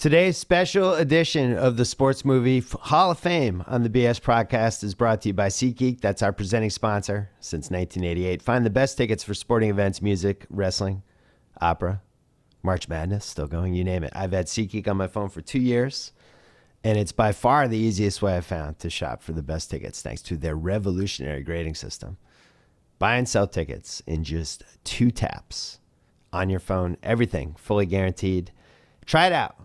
Today's special edition of the Sports Movie Hall of Fame on the BS Podcast is brought to you by SeatGeek. That's our presenting sponsor since 1988. Find the best tickets for sporting events, music, wrestling, opera, March Madness, still going, you name it. I've had SeatGeek on my phone for 2 years, and it's by far the easiest way I've found to shop for the best tickets thanks to their revolutionary grading system. Buy and sell tickets in just 2 taps on your phone. Everything fully guaranteed. Try it out.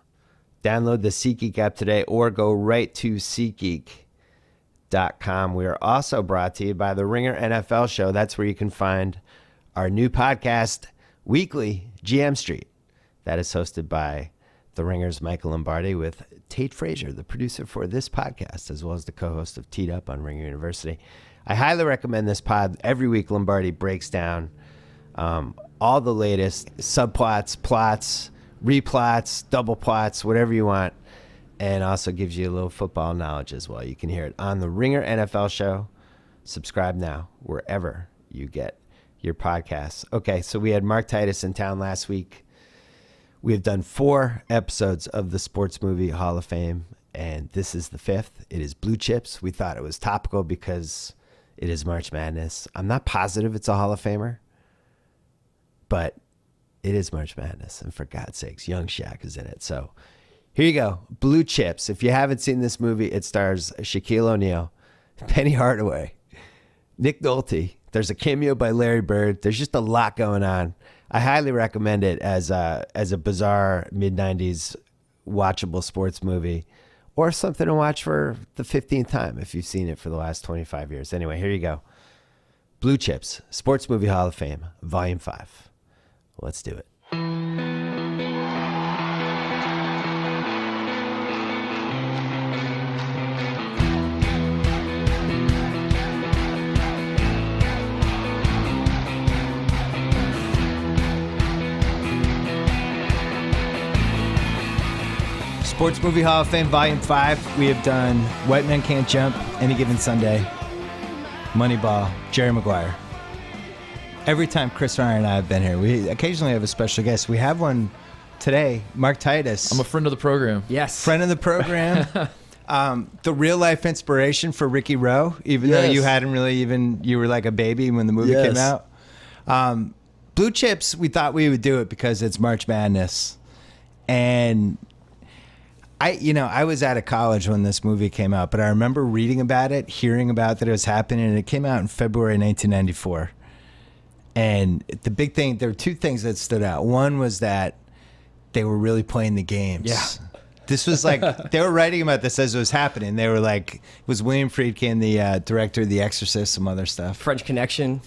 Download the SeatGeek app today or go right to SeatGeek.com. We are also brought to you by the Ringer NFL Show. That's where you can find our new podcast, Weekly GM Street. That is hosted by the Ringer's Michael Lombardi with Tate Frazier, the producer for this podcast, as well as the co-host of Teed Up on Ringer University. I highly recommend this pod. Every week, Lombardi breaks down all the latest subplots, plots, replots, double plots, whatever you want, and also gives you a little football knowledge as well. You can hear it on the Ringer NFL Show. Subscribe now wherever you get your podcasts. Okay, so we had Mark Titus in town last week. We have done 4 episodes of the Sports Movie Hall of Fame, and this is the 5th. It is Blue Chips. We thought it was topical because it is March Madness. I'm not positive it's a Hall of Famer, but it is March Madness, and for God's sakes, young Shaq is in it. So here you go, Blue Chips. If you haven't seen this movie, it stars Shaquille O'Neal, Penny Hardaway, Nick Nolte. There's a cameo by Larry Bird. There's just a lot going on. I highly recommend it as a bizarre mid-90s watchable sports movie, or something to watch for the 15th time if you've seen it for the last 25 years. Anyway, here you go. Blue Chips, Sports Movie Hall of Fame, Volume 5. Let's do it. Sports Movie Hall of Fame, Volume 5. We have done White Men Can't Jump, Any Given Sunday, Moneyball, Jerry Maguire. Every time Chris Ryan and I have been here, we occasionally have a special guest. We have one today, Mark Titus. I'm a friend of the program. Yes. Friend of the program. The real life inspiration for Ricky Rowe, even though you hadn't really you were like a baby when the movie came out. Blue Chips, we thought we would do it because it's March Madness. And I was out of college when this movie came out, but I remember reading about it, hearing about that it was happening, and it came out in February 1994. And the big thing, there were 2 things that stood out. One was that they were really playing the games. Yeah. This was like, they were writing about this as it was happening. They were like, it was William Friedkin, the director of The Exorcist, some other stuff. French Connection.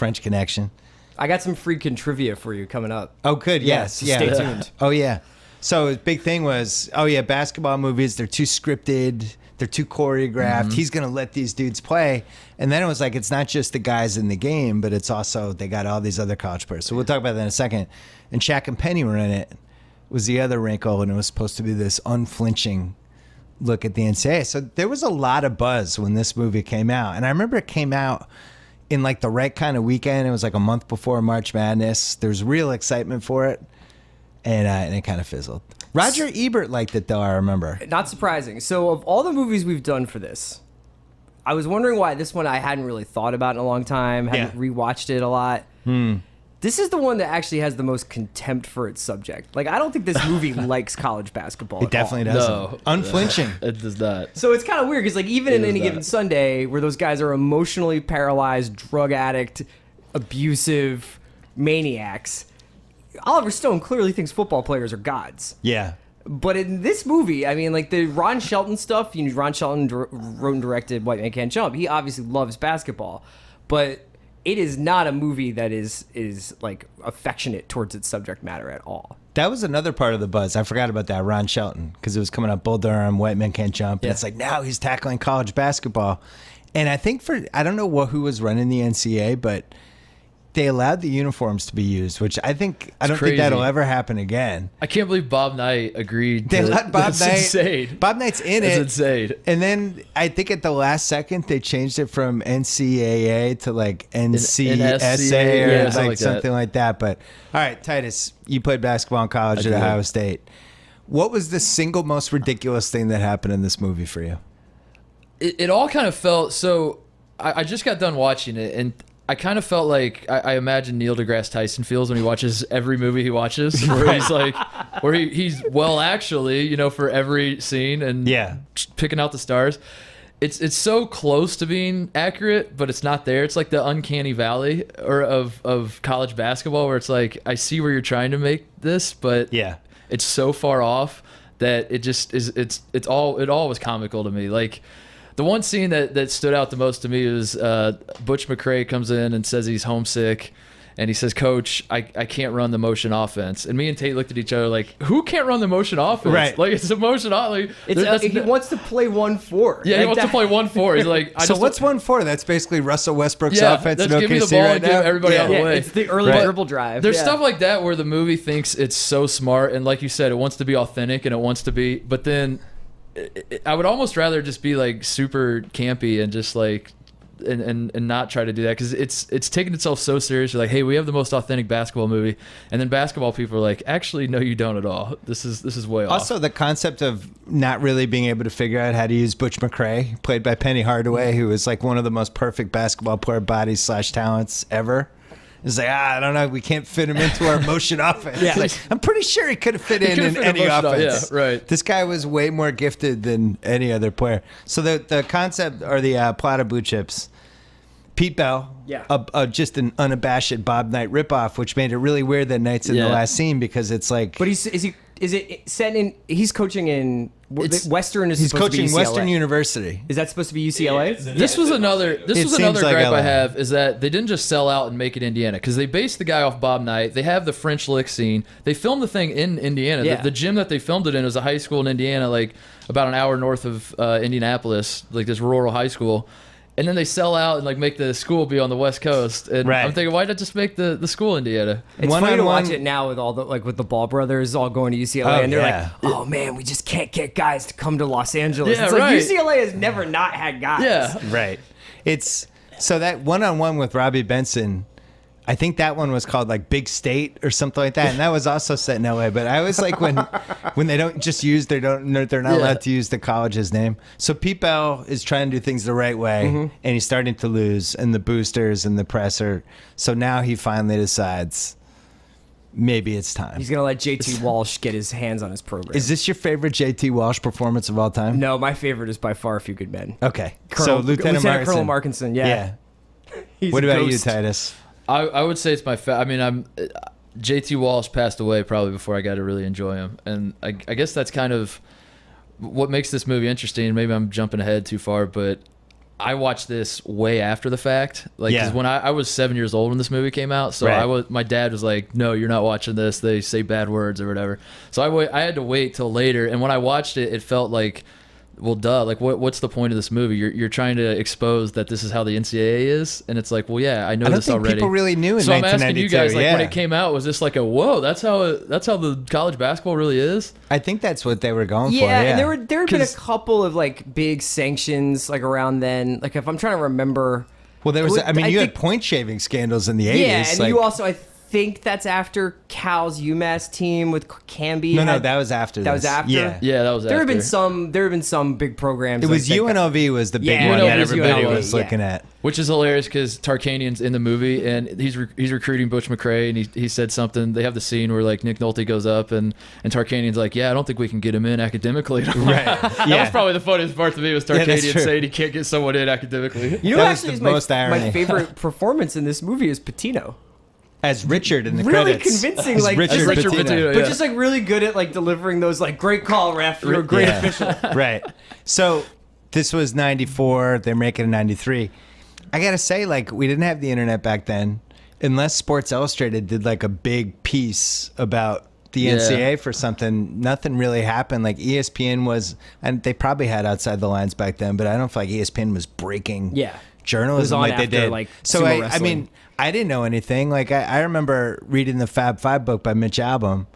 I got some Friedkin trivia for you coming up. Oh, good. Yes. So stay tuned. Oh, yeah. So the big thing was, basketball movies, they're too scripted. They're too choreographed. Mm-hmm. He's going to let these dudes play. And then it was like, it's not just the guys in the game, but it's also, they got all these other college players. So we'll talk about that in a second. And Shaq and Penny were in it, was the other wrinkle. And it was supposed to be this unflinching look at the NCAA. So there was a lot of buzz when this movie came out. And I remember it came out in like the right kind of weekend. It was like a month before March Madness. There's real excitement for it. And it kind of fizzled. Roger Ebert liked it, though, I remember. Not surprising. So of all the movies we've done for this, I was wondering why this one I hadn't really thought about in a long time, hadn't rewatched it a lot. This is the one that actually has the most contempt for its subject. Like, I don't think this movie likes college basketball. It definitely doesn't. No. Unflinching. It does not. So it's kind of weird because, like, even in Any Given Sunday, where those guys are emotionally paralyzed, drug addict, abusive maniacs, Oliver Stone clearly thinks football players are gods. Yeah. But in this movie, I mean, like the Ron Shelton stuff, Ron Shelton wrote and directed White Man Can't Jump. He obviously loves basketball, but it is not a movie that is like affectionate towards its subject matter at all. That was another part of the buzz. I forgot about that, Ron Shelton, because it was coming up Bull Durham, White Men Can't Jump. And it's like, now he's tackling college basketball. And I think I don't know who was running the NCAA, but they allowed the uniforms to be used, which I don't think that'll ever happen again. I can't believe Bob Knight agreed. They let Bob Knight. That's insane. Bob Knight's in it. That's insane. And then I think at the last second they changed it from NCAA to like NCSA or something like that. But all right, Titus, you played basketball in college at Ohio State. What was the single most ridiculous thing that happened in this movie for you? It all kind of felt so. I just got done watching it, and I kind of felt like I imagine Neil deGrasse Tyson feels when he watches every movie he watches, where he's like, where he's well, actually, you know, for every scene and picking out the stars. It's so close to being accurate, but it's not there. It's like the uncanny valley of college basketball, where it's like, I see where you're trying to make this, but it's so far off that it just is. It all was comical to me. Like, the one scene that stood out the most to me was Butch McRae comes in and says he's homesick, and he says, "Coach, I can't run the motion offense." And me and Tate looked at each other like, "Who can't run the motion offense?" Right. Like, it's a motion off. Like, He wants to play 1-4. Yeah, he wants to play 1-4. He's like, so what's 1-4? That's basically Russell Westbrook's offense. Let's in give me the OKC ball right and give now. everybody out of the way. It's the early dribble drive. There's stuff like that where the movie thinks it's so smart, and like you said, it wants to be authentic and it wants to be, but then I would almost rather just be like super campy and just like and not try to do that, because it's taking itself so seriously. Like, hey, we have the most authentic basketball movie, and then basketball people are like, actually, no, you don't at all. This is way off. Also, the concept of not really being able to figure out how to use Butch McRae, played by Penny Hardaway, who is like one of the most perfect basketball player bodies / talents ever. It's like, I don't know, we can't fit him into our motion offense. Like, I'm pretty sure he could have fit in any offense. Yeah, right. This guy was way more gifted than any other player. So the concept, or the plot of Blue Chips, Pete Bell, just an unabashed Bob Knight ripoff, which made it really weird that Knight's in the last scene, because it's like... But is it set in... He's coaching in... Western is He's supposed to be coaching UCLA. Western University. Is that supposed to be UCLA? This was another seems gripe like I LA. have, is that they didn't just sell out and make it Indiana, because they based the guy off Bob Knight. They have the French Lick scene. They filmed the thing in Indiana. Yeah. The gym that they filmed it in was a high school in Indiana, like about an hour north of Indianapolis, like this rural high school. And then they sell out and like make the school be on the West Coast. And I'm thinking, why not just make the school Indiana? It's funny to watch it now with all the with the Ball brothers all going to UCLA, and they're like, "Oh man, we just can't get guys to come to Los Angeles." Yeah, it's right. like UCLA has never not had guys. Yeah, Right. It's so that one-on-one with Robbie Benson, I think that one was called like Big State or something like that, and that was also set in LA. But I always like when they don't just use they're not allowed to use the college's name. So Pete Bell is trying to do things the right way, and he's starting to lose, and the boosters and the presser. So now he finally decides maybe it's time. He's gonna let JT Walsh get his hands on his program. Is this your favorite JT Walsh performance of all time? No, my favorite is by far A Few Good Men. Okay, Colonel, so Lieutenant Colonel Markinson. Markinson. Yeah. He's What a about you, ghost. Titus? I would say it's my I mean, JT Walsh passed away probably before I got to really enjoy him, and I guess that's kind of what makes this movie interesting. Maybe I'm jumping ahead too far, but I watched this way after the fact. Like, because when I was 7 years old when this movie came out, so my dad was like, "No, you're not watching this. They say bad words or whatever." So I had to wait till later, and when I watched it, it felt like, well, duh. Like, what's the point of this movie? You're trying to expose that this is how the NCAA is, and it's like, well, yeah, I know this think already. People really knew in so I'm asking you 1992, guys, like, when it came out, was this like a whoa? That's how the college basketball really is. I think that's what they were going for. Yeah, Yeah, and there had been a couple of like big sanctions like around then. Like, if I'm trying to remember. Well, there was. I mean, you think- had point shaving scandals in the 80s. Yeah, and like, you also, I think that's after Cal's UMass team with Camby. No, that was after. That this. was after? Yeah, that was. There have after. been some big programs. It was like that. UNLV was the big Yeah, one UNLV that was everybody UNLV, was looking at. Which is hilarious because Tarkanian's in the movie and he's recruiting Butch McRae, and he said something. They have the scene where like Nick Nolte goes up and Tarkanian's like, "Yeah, I don't think we can get him in academically." Right. That was probably the funniest part to me, was that's Tarkanian true. saying he can't get someone in academically. You know, That was actually, the most my irony. favorite performance in this movie is Patino. As Richard in the Really credits. convincing, As like- Richard, As Richard Pitino. Pitino, But yeah. just like really good at like delivering those like great call, ref. You're a great Yeah. official. Right. So this was 94. They're making it 93. I got to say, like, we didn't have the internet back then. Unless Sports Illustrated did like a big piece about the NCAA for something, nothing really happened. Like ESPN was, and they probably had Outside the Lines back then, but I don't feel like ESPN was breaking journalism on like they after, did. like, So sumo I wrestling. mean, I didn't know anything. Like I remember reading the Fab Five book by Mitch Albom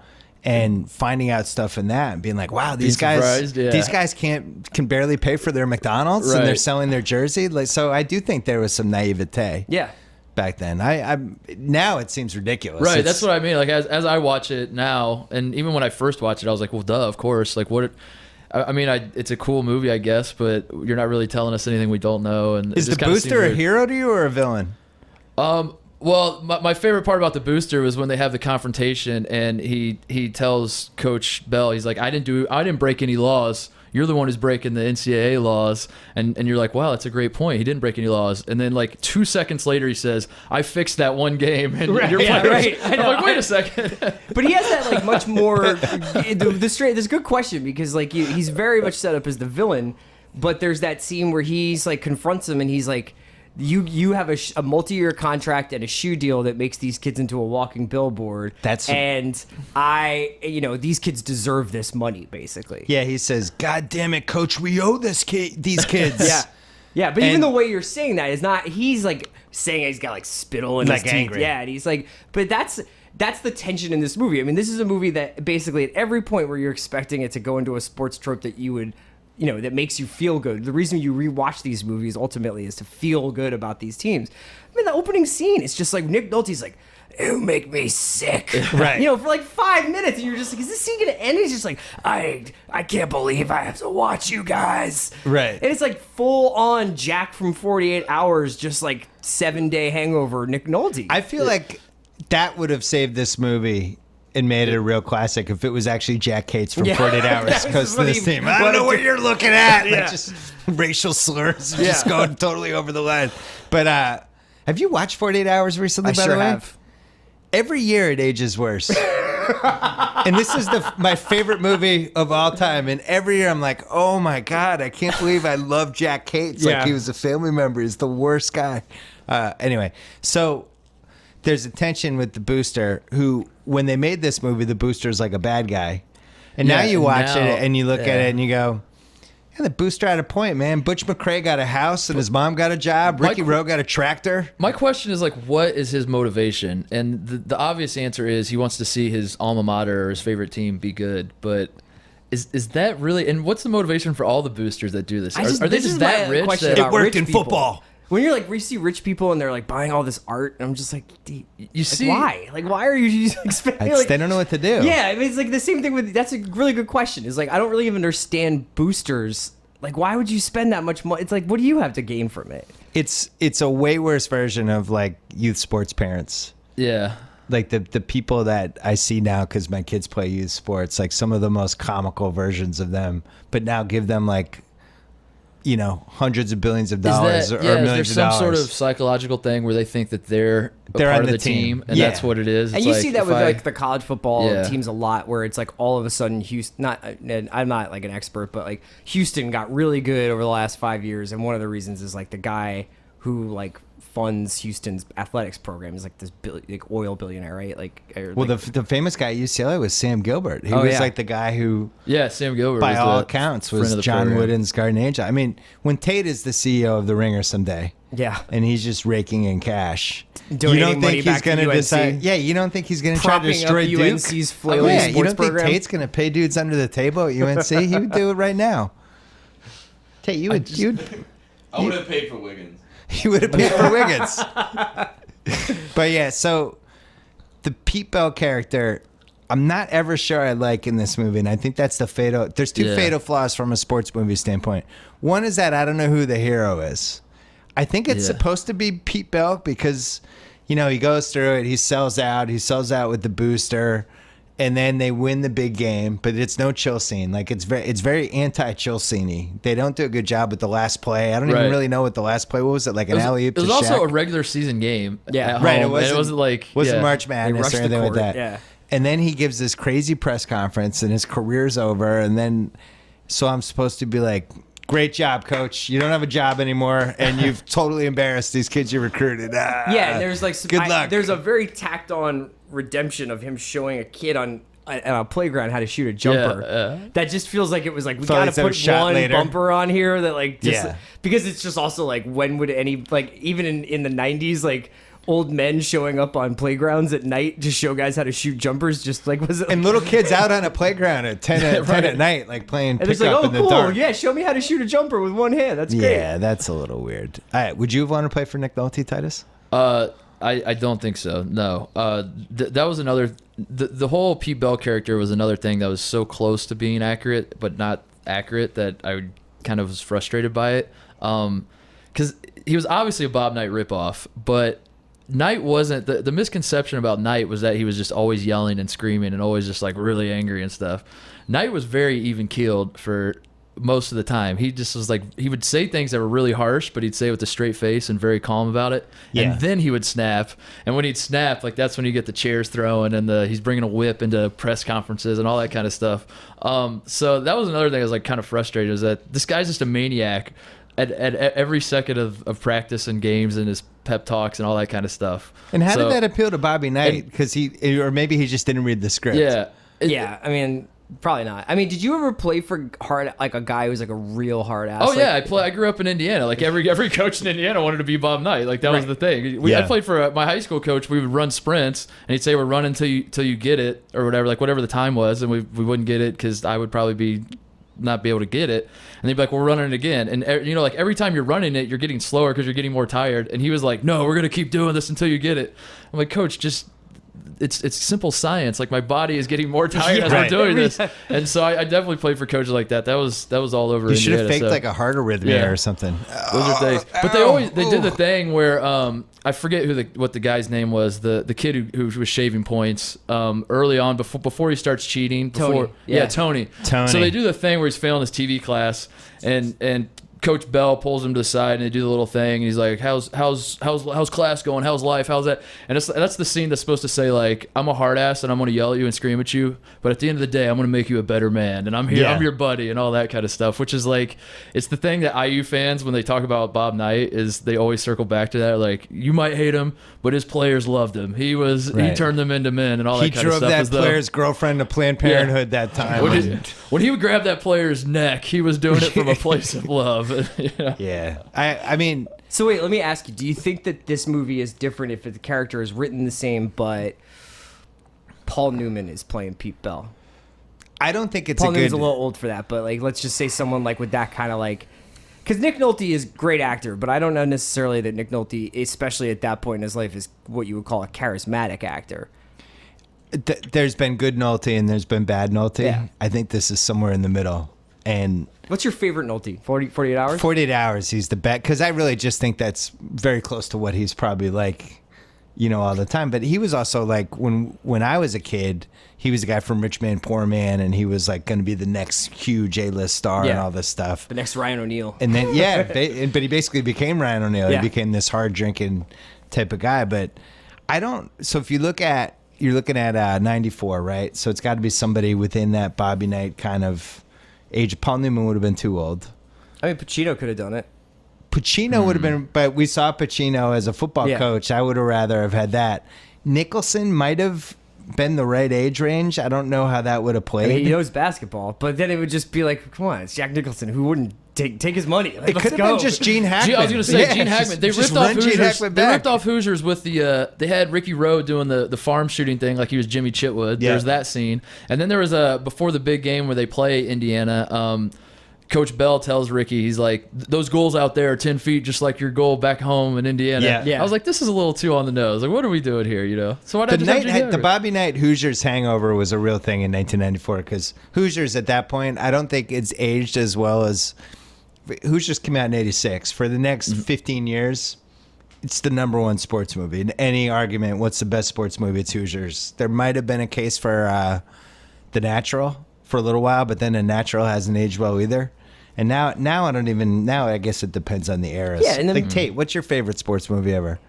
and finding out stuff in that and being like, wow, these guys surprised, yeah. these guys can barely pay for their McDonald's and they're Right. selling their jersey. Like, so I do think there was some naivete. Yeah. back then. I now it seems ridiculous. Right, It's- that's what I mean. Like as I watch it now, and even when I first watched it, I was like, well, duh, of course. Like what? I mean, it's a cool movie, I guess, but you're not really telling us anything we don't know. And Is the Booster a hero to you or a villain? Well, my favorite part about the Booster was when they have the confrontation, and he tells Coach Bell, he's like, I didn't break any laws. You're the one who's breaking the NCAA laws. And you're like, wow, that's a great point. He didn't break any laws. And then like 2 seconds later, he says, I fixed that one game. And you're right. I'm like, wait a second. But he has that like much more. This is a good question because like he's very much set up as the villain, but there's that scene where he's like confronts him and he's like, You have a multi-year contract and a shoe deal that makes these kids into a walking billboard. And these kids deserve this money, basically. Yeah, he says, God damn it, coach, we owe these kids. Yeah, but even the way you're saying that is not, he's like saying he's got like spittle in his teeth. Angry. Yeah, and he's like, but that's the tension in this movie. I mean, this is a movie that basically at every point where you're expecting it to go into a sports trope that you would, that makes you feel good. The reason you rewatch these movies ultimately is to feel good about these teams. I mean, the opening scene, it's just like Nick Nolte's like, you make me sick. Right. For like 5 minutes, and you're just like, is this scene gonna end? He's just like, I can't believe I have to watch you guys. Right. And it's like full on Jack from 48 Hours, just like 7-day hangover Nick Nolte. I feel like that would have saved this movie and made it a real classic if it was actually Jack Cates from 48 Hours because of this team. I don't know what you're looking at. Like just racial slurs just going totally over the line. But have you watched 48 Hours recently, by the way? Have. Every year it ages worse. And this is my favorite movie of all time. And every year I'm like, oh my God, I can't believe I love Jack Cates. Like he was a family member. He's the worst guy. Anyway, so there's a tension with the Booster who, when they made this movie, the Booster's like a bad guy. And now you watch it and you look at it and you go, yeah, the Booster had a point, man. Butch McRae got a house and his mom got a job. Ricky Rowe got a tractor. My question is like, what is his motivation? And the obvious answer is he wants to see his alma mater or his favorite team be good. But is that really? And what's the motivation for all the Boosters that do this? Are they just that rich? That it worked in football. When you're like, we see rich people and they're like buying all this art, and I'm just like, see why? Like, why are you like spending? Like, they don't know what to do. Yeah, I mean, it's like the same thing with. That's a really good question. Is like, I don't really even understand boosters. Like, why would you spend that much money? It's like, what do you have to gain from it? It's a way worse version of like youth sports parents. Yeah. Like the people that I see now because my kids play youth sports, like some of the most comical versions of them, but now give them like, hundreds of billions of dollars or millions of dollars. Is there some sort of psychological thing where they think that they're part on of the team and yeah. that's what it is? It's and you like, see that with like the college football teams a lot, where it's like all of a sudden Houston. I'm not like an expert, but like Houston got really good over the last 5 years, and one of the reasons is like the guy who like funds Houston's athletics program is like this oil billionaire, right? The famous guy at UCLA was Sam Gilbert. He was like the guy who, Sam Gilbert, by was all accounts, was John program. Wooden's guardian angel. I mean, when Tate is the CEO of the Ringer someday, and he's just raking in cash, donating you don't money think back he's going to to UNC. decide? Yeah, you don't think he's going to try to destroy Duke? UNC's flailing you sports don't think program? Tate's going to pay dudes under the table at UNC? He would do it right now. Tate, I would have paid for Wiggins. He would have paid for Wiggins. But yeah, so the Pete Bell character, I'm not ever sure I like in this movie, and I think that's the fatal. There's two fatal flaws from a sports movie standpoint. One is that I don't know who the hero is. I think it's supposed to be Pete Bell because, he goes through it. He sells out. He sells out with the Booster. And then they win the big game, but it's no chill scene. Like it's very anti-chill scene-y. They don't do a good job with the last play. I don't even really know what the last play. What was it? Like an alley-oop to It was also Shaq? A regular season game. Yeah, at home, and it wasn't like March Madness or anything like that. Yeah. And then he gives this crazy press conference, and his career's over. And then, so I'm supposed to be like, great job, coach. You don't have a job anymore, and you've totally embarrassed these kids you recruited. And there's like good luck. There's a very tacked on redemption of him showing a kid on a playground how to shoot a jumper. That just feels like it was like we gotta put one bumper on here that like just because it's just also like when would any like even in the 90s like old men showing up on playgrounds at night to show guys how to shoot jumpers just like was it and little kids out on a playground at 10 at night like playing and it's like in the dark. Yeah, show me how to shoot a jumper with one hand. That's great. Yeah, that's a little weird. All right, would you want to play for Nick Nolte, Titus? I don't think so. No. That was another. The whole Pete Bell character was another thing that was so close to being accurate, but not accurate, that I kind of was frustrated by it. Because he was obviously a Bob Knight ripoff, but Knight wasn't. The misconception about Knight was that he was just always yelling and screaming and always just like really angry and stuff. Knight was very even keeled for most of the time. He just was like, he would say things that were really harsh, but he'd say it with a straight face and very calm about it. Yeah. And then he would snap. And when he'd snap, like that's when you get the chairs thrown and he's bringing a whip into press conferences and all that kind of stuff. So that was another thing I was like kind of frustrated, is that this guy's just a maniac at every second of practice and games and his pep talks and all that kind of stuff. And how did that appeal to Bobby Knight? Because or maybe he just didn't read the script. Yeah. Yeah, I mean, probably not. I mean, did you ever play for a guy who's like a real hard ass? Oh yeah, I grew up in Indiana. Like every coach in Indiana wanted to be Bob Knight. Like that was the thing. I played for my high school coach. We would run sprints, and he'd say, "We're running till you get it," or whatever. Like whatever the time was, and we wouldn't get it because I would probably not be able to get it. And they'd be like, "We're running it again." And like every time you're running it, you're getting slower because you're getting more tired. And he was like, "No, we're gonna keep doing this until you get it." I'm like, "Coach, just." It's simple science. Like my body is getting more tired as I'm doing this, and so I definitely played for coaches like that. That was all over. You should have Indiana, faked like a heart arrhythmia or something. Those are things. But they did the thing where I forget what the guy's name was. The kid who was shaving points early on before he starts cheating. Tony. Tony. Tony. So they do the thing where he's failing his TV class and Coach Bell pulls him to the side and they do the little thing. And he's like, how's class going? How's life? How's that? And that's the scene that's supposed to say, like, I'm a hard ass and I'm going to yell at you and scream at you. But at the end of the day, I'm going to make you a better man. And I'm here. I'm your buddy and all that kind of stuff, which is like, it's the thing that IU fans, when they talk about Bob Knight, is they always circle back to that. Like, you might hate him, but his players loved him. He turned them into men and all that kind of stuff. He drove that player's girlfriend to Planned Parenthood that time. When he would grab that player's neck, he was doing it from a place of love. Yeah. I mean... So wait, let me ask you, do you think that this movie is different if the character is written the same, but Paul Newman is playing Pete Bell? I don't think it's Paul Newman's a little old for that, but like, let's just say someone like with that kind of like... Because Nick Nolte is a great actor, but I don't know necessarily that Nick Nolte, especially at that point in his life, is what you would call a charismatic actor. There's been good Nolte and there's been bad Nolte. Yeah. I think this is somewhere in the middle. And what's your favorite Nolte? 48 Hours? 48 Hours, he's the best. Because I really just think that's very close to what he's probably like, all the time. But he was also like, when I was a kid, he was a guy from Rich Man, Poor Man, and he was like going to be the next huge A-list star and all this stuff. The next Ryan O'Neal. And then, but he basically became Ryan O'Neal. Yeah. He became this hard drinking type of guy. But so if you're looking at 94, right? So it's got to be somebody within that Bobby Knight kind of age. Paul Newman would have been too old. I mean, Pacino could have done it. Pacino would have been, but we saw Pacino as a football coach. I would have rather have had that. Nicholson might have been the right age range. I don't know how that would have played. I mean, he knows basketball, but then it would just be like, come on, it's Jack Nicholson. Who wouldn't take his money? Like, it could have been just Gene Hackman. I was going to say Gene Hackman. They ripped off Hoosiers. They ripped off Hoosiers with they had Ricky Rowe doing the farm shooting thing like he was Jimmy Chitwood. Yeah. There's that scene, and then there was before the big game where they play Indiana. Coach Bell tells Ricky, he's like, those goals out there are 10 feet, just like your goal back home in Indiana. Yeah. I was like, this is a little too on the nose. Like, what are we doing here? So why the Bobby Knight Hoosiers hangover was a real thing in 1994 because Hoosiers at that point, I don't think it's aged as well as Hoosiers came out in 86. For the next 15 years, it's the number one sports movie. In any argument, what's the best sports movie? It's Hoosiers. There might have been a case for The Natural for a little while, but then The Natural hasn't aged well either. And now I guess it depends on the eras. Yeah, and then, like Tate, what's your favorite sports movie ever?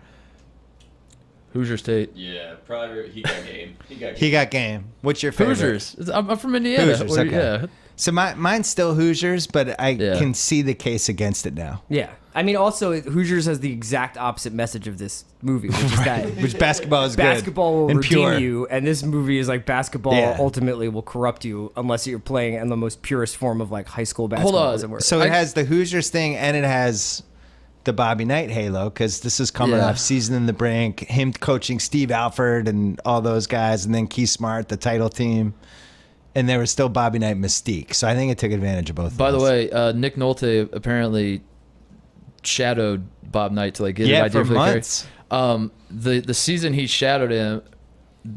Hoosiers, Tate. Yeah, probably He Got Game. He Got Game. What's your favorite? Hoosiers. I'm from Indiana. Hoosiers, okay. Yeah. So mine's still Hoosiers, but I can see the case against it now. Yeah. I mean, also, Hoosiers has the exact opposite message of this movie, which is that which basketball is good. Basketball will and redeem pure. you, and this movie is like basketball ultimately will corrupt you unless you're playing in the most purest form of like high school basketball. Hold on. Doesn't work. So it has the Hoosiers thing, and it has the Bobby Knight halo, because this is coming off Season in the Brink, him coaching Steve Alford and all those guys, and then Keith Smart, the title team. And there was still Bobby Knight mystique. So I think it took advantage of both. By the way, Nick Nolte apparently shadowed Bob Knight to like get an idea for for the months. The season he shadowed him,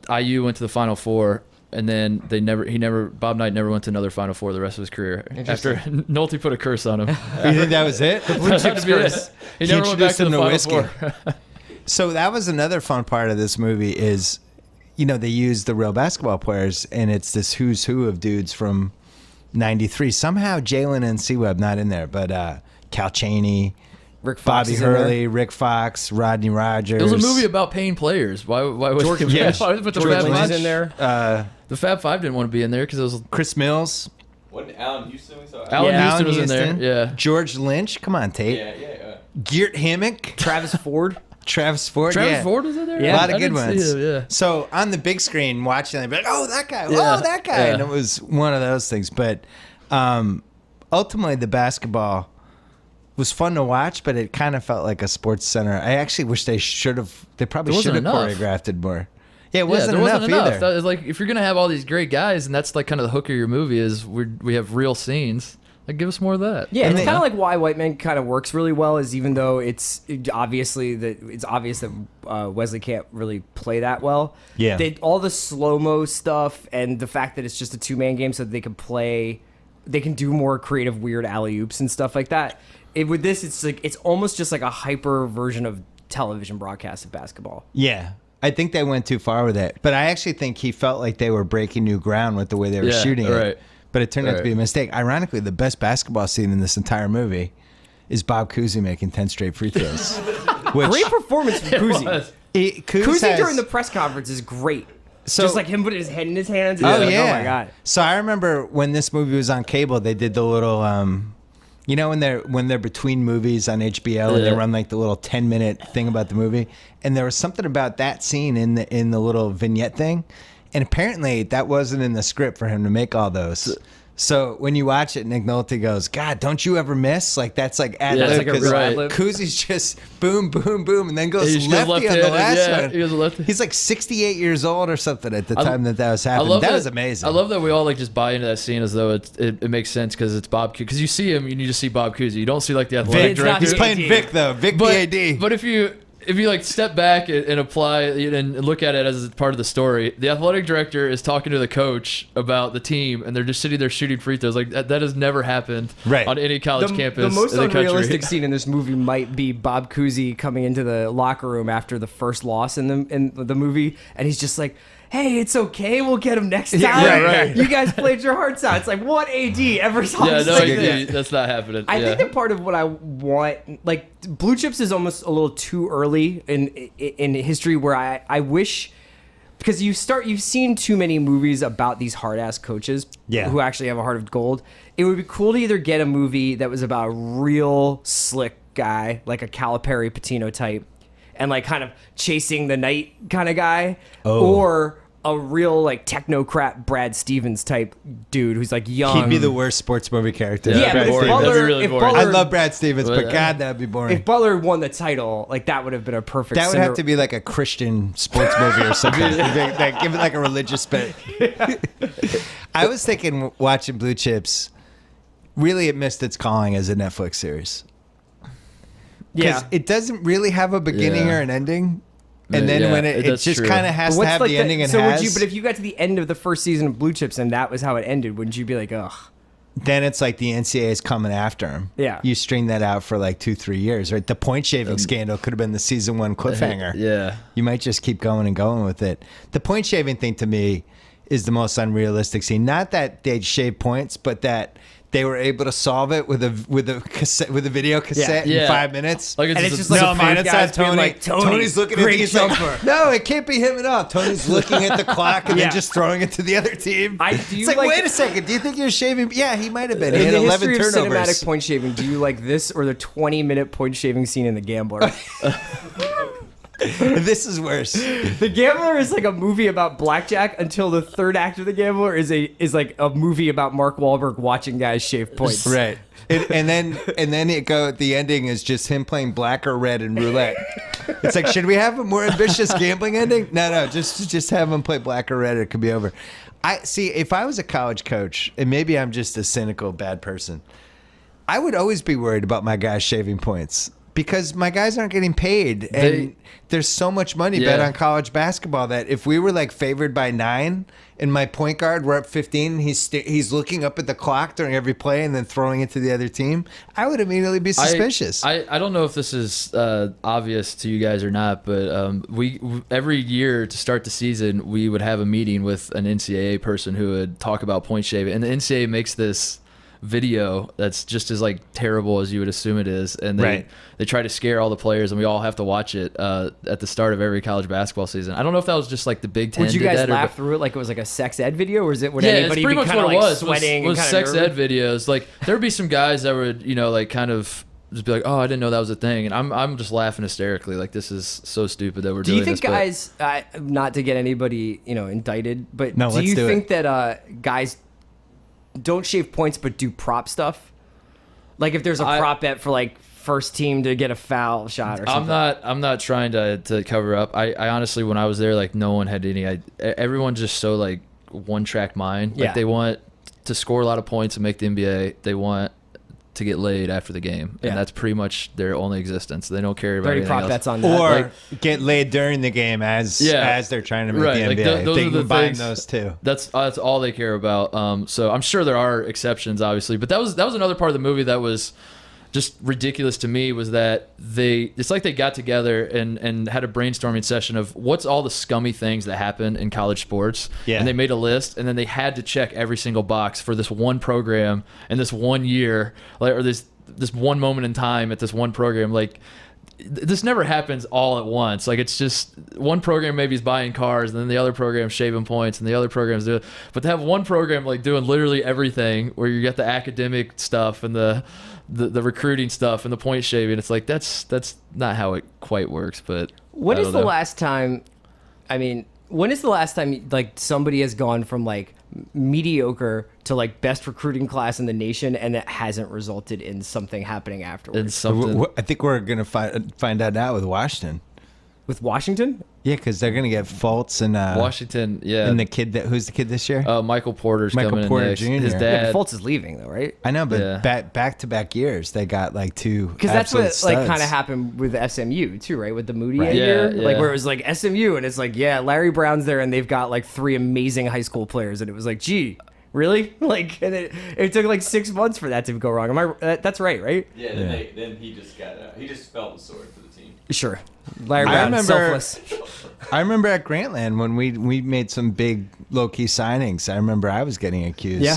IU went to the Final Four, and then Bob Knight never went to another Final Four the rest of his career. After Nolte put a curse on him. You think that was it? Blue chips curse. He never went back introduced to the him to Final whiskey. Four. So that was another fun part of this movie is, they use the real basketball players, and it's this who's who of dudes from '93. Somehow Jalen and C-Web not in there, but Cal Chaney, Rick Fox Bobby is in there. Hurley, Rick Fox, Rodney Rogers. It was a movie about paying players. Why was George why Lynch. would the George Fab Lynch Five is in there. The Fab Five didn't want to be in there because it was Chris Mills, Wasn't Alan Houston? We saw Alan Yeah. Houston was in Houston. there. Yeah. George Lynch. Come on, Tate. Yeah. Geert Hammock, Travis Ford. Travis Ford. Travis yeah. Ford was in there. Yeah. A lot of I good didn't see ones. him, yeah. So on the big screen watching, they'd be like, "Oh, that guy! Yeah. Oh, that guy!" Yeah. And it was one of those things. But ultimately, the basketball was fun to watch, but it kind of felt like a sports center. I actually wish they probably There should have wasn't enough. choreographed it more. Yeah, it Yeah, wasn't there enough wasn't enough. either. That is like if you're gonna have all these great guys, and that's like kind of the hook of your movie is we have real scenes. Like, give us more of that. Yeah, And it's they- kind of like why White Man kind of works really well is even though it's obvious that Wesley can't really play that well. Yeah. All the slow-mo stuff and the fact that it's just a two-man game so that they can do more creative weird alley-oops and stuff like that. With this, it's almost just like a hyper version of television broadcast of basketball. Yeah. I think they went too far with it. But I actually think he felt like they were breaking new ground with the way they were Yeah, shooting right. it. But it turned out to be a mistake. Ironically, the best basketball scene in this entire movie is Bob Cousy making 10 straight free throws. Which, Great performance from Cousy. Cousy during the press conference is great. So- Just like him putting his head in his hands. Oh, Like, yeah. oh my God. So I remember when this movie was on cable, they did the little, when they're between movies on HBO and they Yeah. run like the little 10-minute thing about the movie, and there was something about that scene in the little vignette thing, and apparently that wasn't in the script for him to make all those. So when you watch it, Nick Nolte goes, "God, don't you ever miss?" Like that's like ad Yeah, it's lib like a because real ad-lib. Kouzi's just boom, boom, boom, and then goes He just goes lefty on the left-handed, last yeah, one. he goes lefty. He's like 68 years old or something at the time that was I happening. love That was amazing. I love that we all like just buy into that scene as though it makes sense because it's Bob Cousy. Because you see him, and you just see Bob Cousy. You don't see like the athletic It's not director. He's playing AD. Vic though, Vic but, the AD. But if you like step back and apply and look at it as part of the story, the athletic director is talking to the coach about the team, and they're just sitting there shooting free throws. Like that has never happened Right. on any college campus. The most in the unrealistic country. scene in this movie might be Bob Cousy coming into the locker room after the first loss in the movie, and he's just like, "Hey, it's okay. We'll get him next time. Yeah, right. You guys played your hearts out." It's like, what AD ever talks Yeah, no, like I this? agree. That's not happening. I yeah. think that part of what I want, like Blue Chips, is almost a little too early in history. Where I wish, because you've seen too many movies about these hard ass coaches, Yeah. who actually have a heart of gold. It would be cool to either get a movie that was about a real slick guy, like a Calipari Patino type, and like kind of chasing the night kind of guy, or a real like technocrat Brad Stevens type dude who's like young. He'd be the worst sports movie character. Yeah, Brad but if Stevens. Butler, That'd be really if boring. Butler, I love Brad Stevens, but Well, God, that'd be boring. if Butler won the title, like that would have been a perfect. That would have to be like a Christian sports movie or something. Give it like a religious spin. I was thinking, watching Blue Chips, really it missed its calling as a Netflix series. Because Yeah. it doesn't really have a beginning Yeah. or an ending. And then Yeah, when it that's just true. kind of has But to have the ending and so has, would you? But if you got to the end of the first season of Blue Chips and that was how it ended, wouldn't you be like, ugh? then it's like the NCAA is coming after him. Yeah. You string that out for like 2-3 years, right? The point shaving scandal could have been the season 1 cliffhanger. Yeah. You might just keep going and going with it. The point shaving thing to me is the most unrealistic scene. Not that they'd shave points, but that they were able to solve it with a video cassette Yeah. in 5 minutes. Like And it's just like no, a man, five it's guys not being Tony. like, Tony's looking at great it. He's like, jumper. no, it can't be him at all. Tony's looking at the clock and Yeah. then just throwing it to the other team. Do It's you like, like- wait a second. Do you think you're shaving? Yeah, he might have been. He In had the 11 history of turnovers. cinematic point shaving, do you like this or the 20-minute point shaving scene in The Gambler? This is worse. The Gambler is like a movie about blackjack until the third act of The Gambler is like a movie about Mark Wahlberg watching guys shave points. Right. And then the ending is just him playing black or red in roulette. It's like, should we have a more ambitious gambling ending? No, just have him play black or red. It could be over. I see. If I was a college coach, and maybe I'm just a cynical bad person, I would always be worried about my guys shaving points because my guys aren't getting paid, and there's so much money bet on college basketball that if we were like favored by 9 and my point guard we're up 15, he's looking up at the clock during every play and then throwing it to the other team, I would immediately be suspicious. I don't know if this is obvious to you guys or not, but we every year to start the season we would have a meeting with an NCAA person who would talk about point shaving, and the NCAA makes this video that's just as like terrible as you would assume it is, and they try to scare all the players, and we all have to watch it at the start of every college basketball season. I don't know if that was just like the Big Ten. Would you did guys that laugh through it like it was like a sex ed video, or is it would it's anybody pretty be much kind of what it like was. sweating Was and sex nervous? ed videos. Like there'd be some guys that would like kind of just be like, oh, I didn't know that was a thing, and I'm just laughing hysterically like this is so stupid that we're Do doing you think this. guys, not to get anybody indicted, but No, do let's you do think that guys don't shave points but do prop stuff? Like if there's a prop bet for like first team to get a foul shot or something. I'm not trying to cover up. I honestly, when I was there, like no one had any. Everyone's just so like one track mind. Like they want to score a lot of points and make the NBA. They want to get laid after the game, and that's pretty much their only existence. They don't care about anything prop else. bets on that. Or get laid during the game as they're trying to make the Like, NBA. those They are the can combine things- those two. That's all they care about. So I'm sure there are exceptions, obviously, but that was another part of the movie that was just ridiculous to me, was that it's like they got together and had a brainstorming session of what's all the scummy things that happen in college sports. Yeah. And they made a list, and then they had to check every single box for this one program and this one year, like, or this one moment in time at this one program. Like, this never happens all at once. Like, it's just one program maybe is buying cars, and then the other program's shaving points, and the other program's doing. But to have one program like doing literally everything, where you get the academic stuff and the recruiting stuff and the point shaving, it's like that's not how it quite works. But when is the last time like somebody has gone from like mediocre to like best recruiting class in the nation, and it hasn't resulted in something happening afterwards? And something. I think we're gonna find out now with Washington. With Washington? Yeah, because they're gonna get Fultz and Washington, and the kid who's the kid this year? Michael Porter's Michael coming Porter in next. Jr. His Yeah, dad. Fultz is leaving though, right? I know, but Yeah. back to back years they got like two. Because that's what absolute like studs. kind of happened with SMU too, right? With the Moody Right. year, Yeah, like yeah. where it was like SMU, and it's like, yeah, Larry Brown's there, and they've got like 3 amazing high school players, and it was like, gee, really? Like, and it took like 6 months for that to go wrong. Am I? That's right? Yeah, then he just got he just felt the sword for the team. Sure. Larry I Brown, remember- selfless. I remember at Grantland when we made some big low key signings. I remember I was getting accused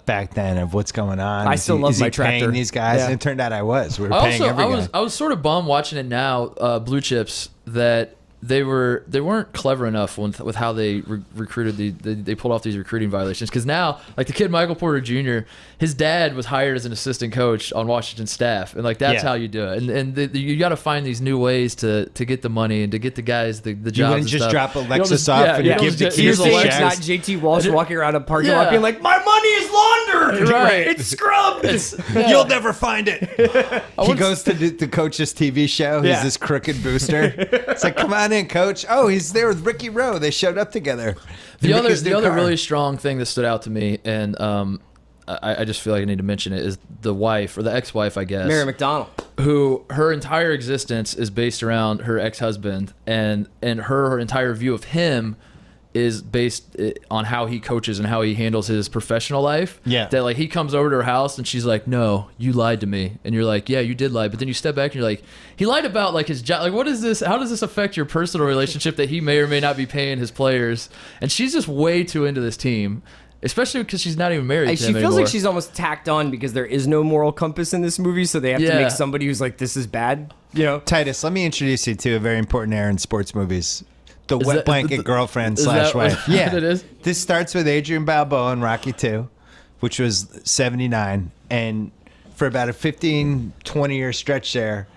back then of what's going on. I still love is he my paying tractor. these guys, Yeah. and it turned out I was. We were paying every guy. I was sort of bummed watching it now, Blue Chips, that they weren't clever enough with how they recruited they pulled off these recruiting violations. Because now, like the kid Michael Porter Jr., his dad was hired as an assistant coach on Washington's staff, and like that's how you do it. And you got to find these new ways to get the money and to get the guys the jobs. You wouldn't and just stuff. drop You don't Alexis just- off yeah, and you don't give the just- keys You're here's to saying a it's Shaq. not JT Walsh walking around a parking lot Yeah. being like, my money is laundered. Right. It's scrubbed. You'll never find it. He goes to the coach's TV show. He's Yeah. this crooked booster. It's like, come on in, coach. Oh, he's there with Ricky Rowe. They showed up together. The Ricky's new other car. really strong thing that stood out to me, and I just feel like I need to mention it, is the wife, or the ex-wife, I guess, Mary McDonald. who her entire existence is based around her ex-husband, and her entire view of him is based on how he coaches and how he handles his professional life. Yeah. That like he comes over to her house and she's like, "No, you lied to me," and you're like, "Yeah, you did lie," but then you step back and you're like, "He lied about like his job. Like, what is this? How does this affect your personal relationship that he may or may not be paying his players?" And she's just way too into this team. Especially because she's not even married to She him feels anymore. like she's almost tacked on because there is no moral compass in this movie, so they have to Yeah. make somebody who's like, this is bad. Titus, let me introduce you to a very important era in sports movies. The Is wet that- blanket girlfriend is slash that what- wife. Yeah. what it is? This starts with Adrian Balboa in Rocky 2, which was 79. And for about a 15, 20-year stretch there,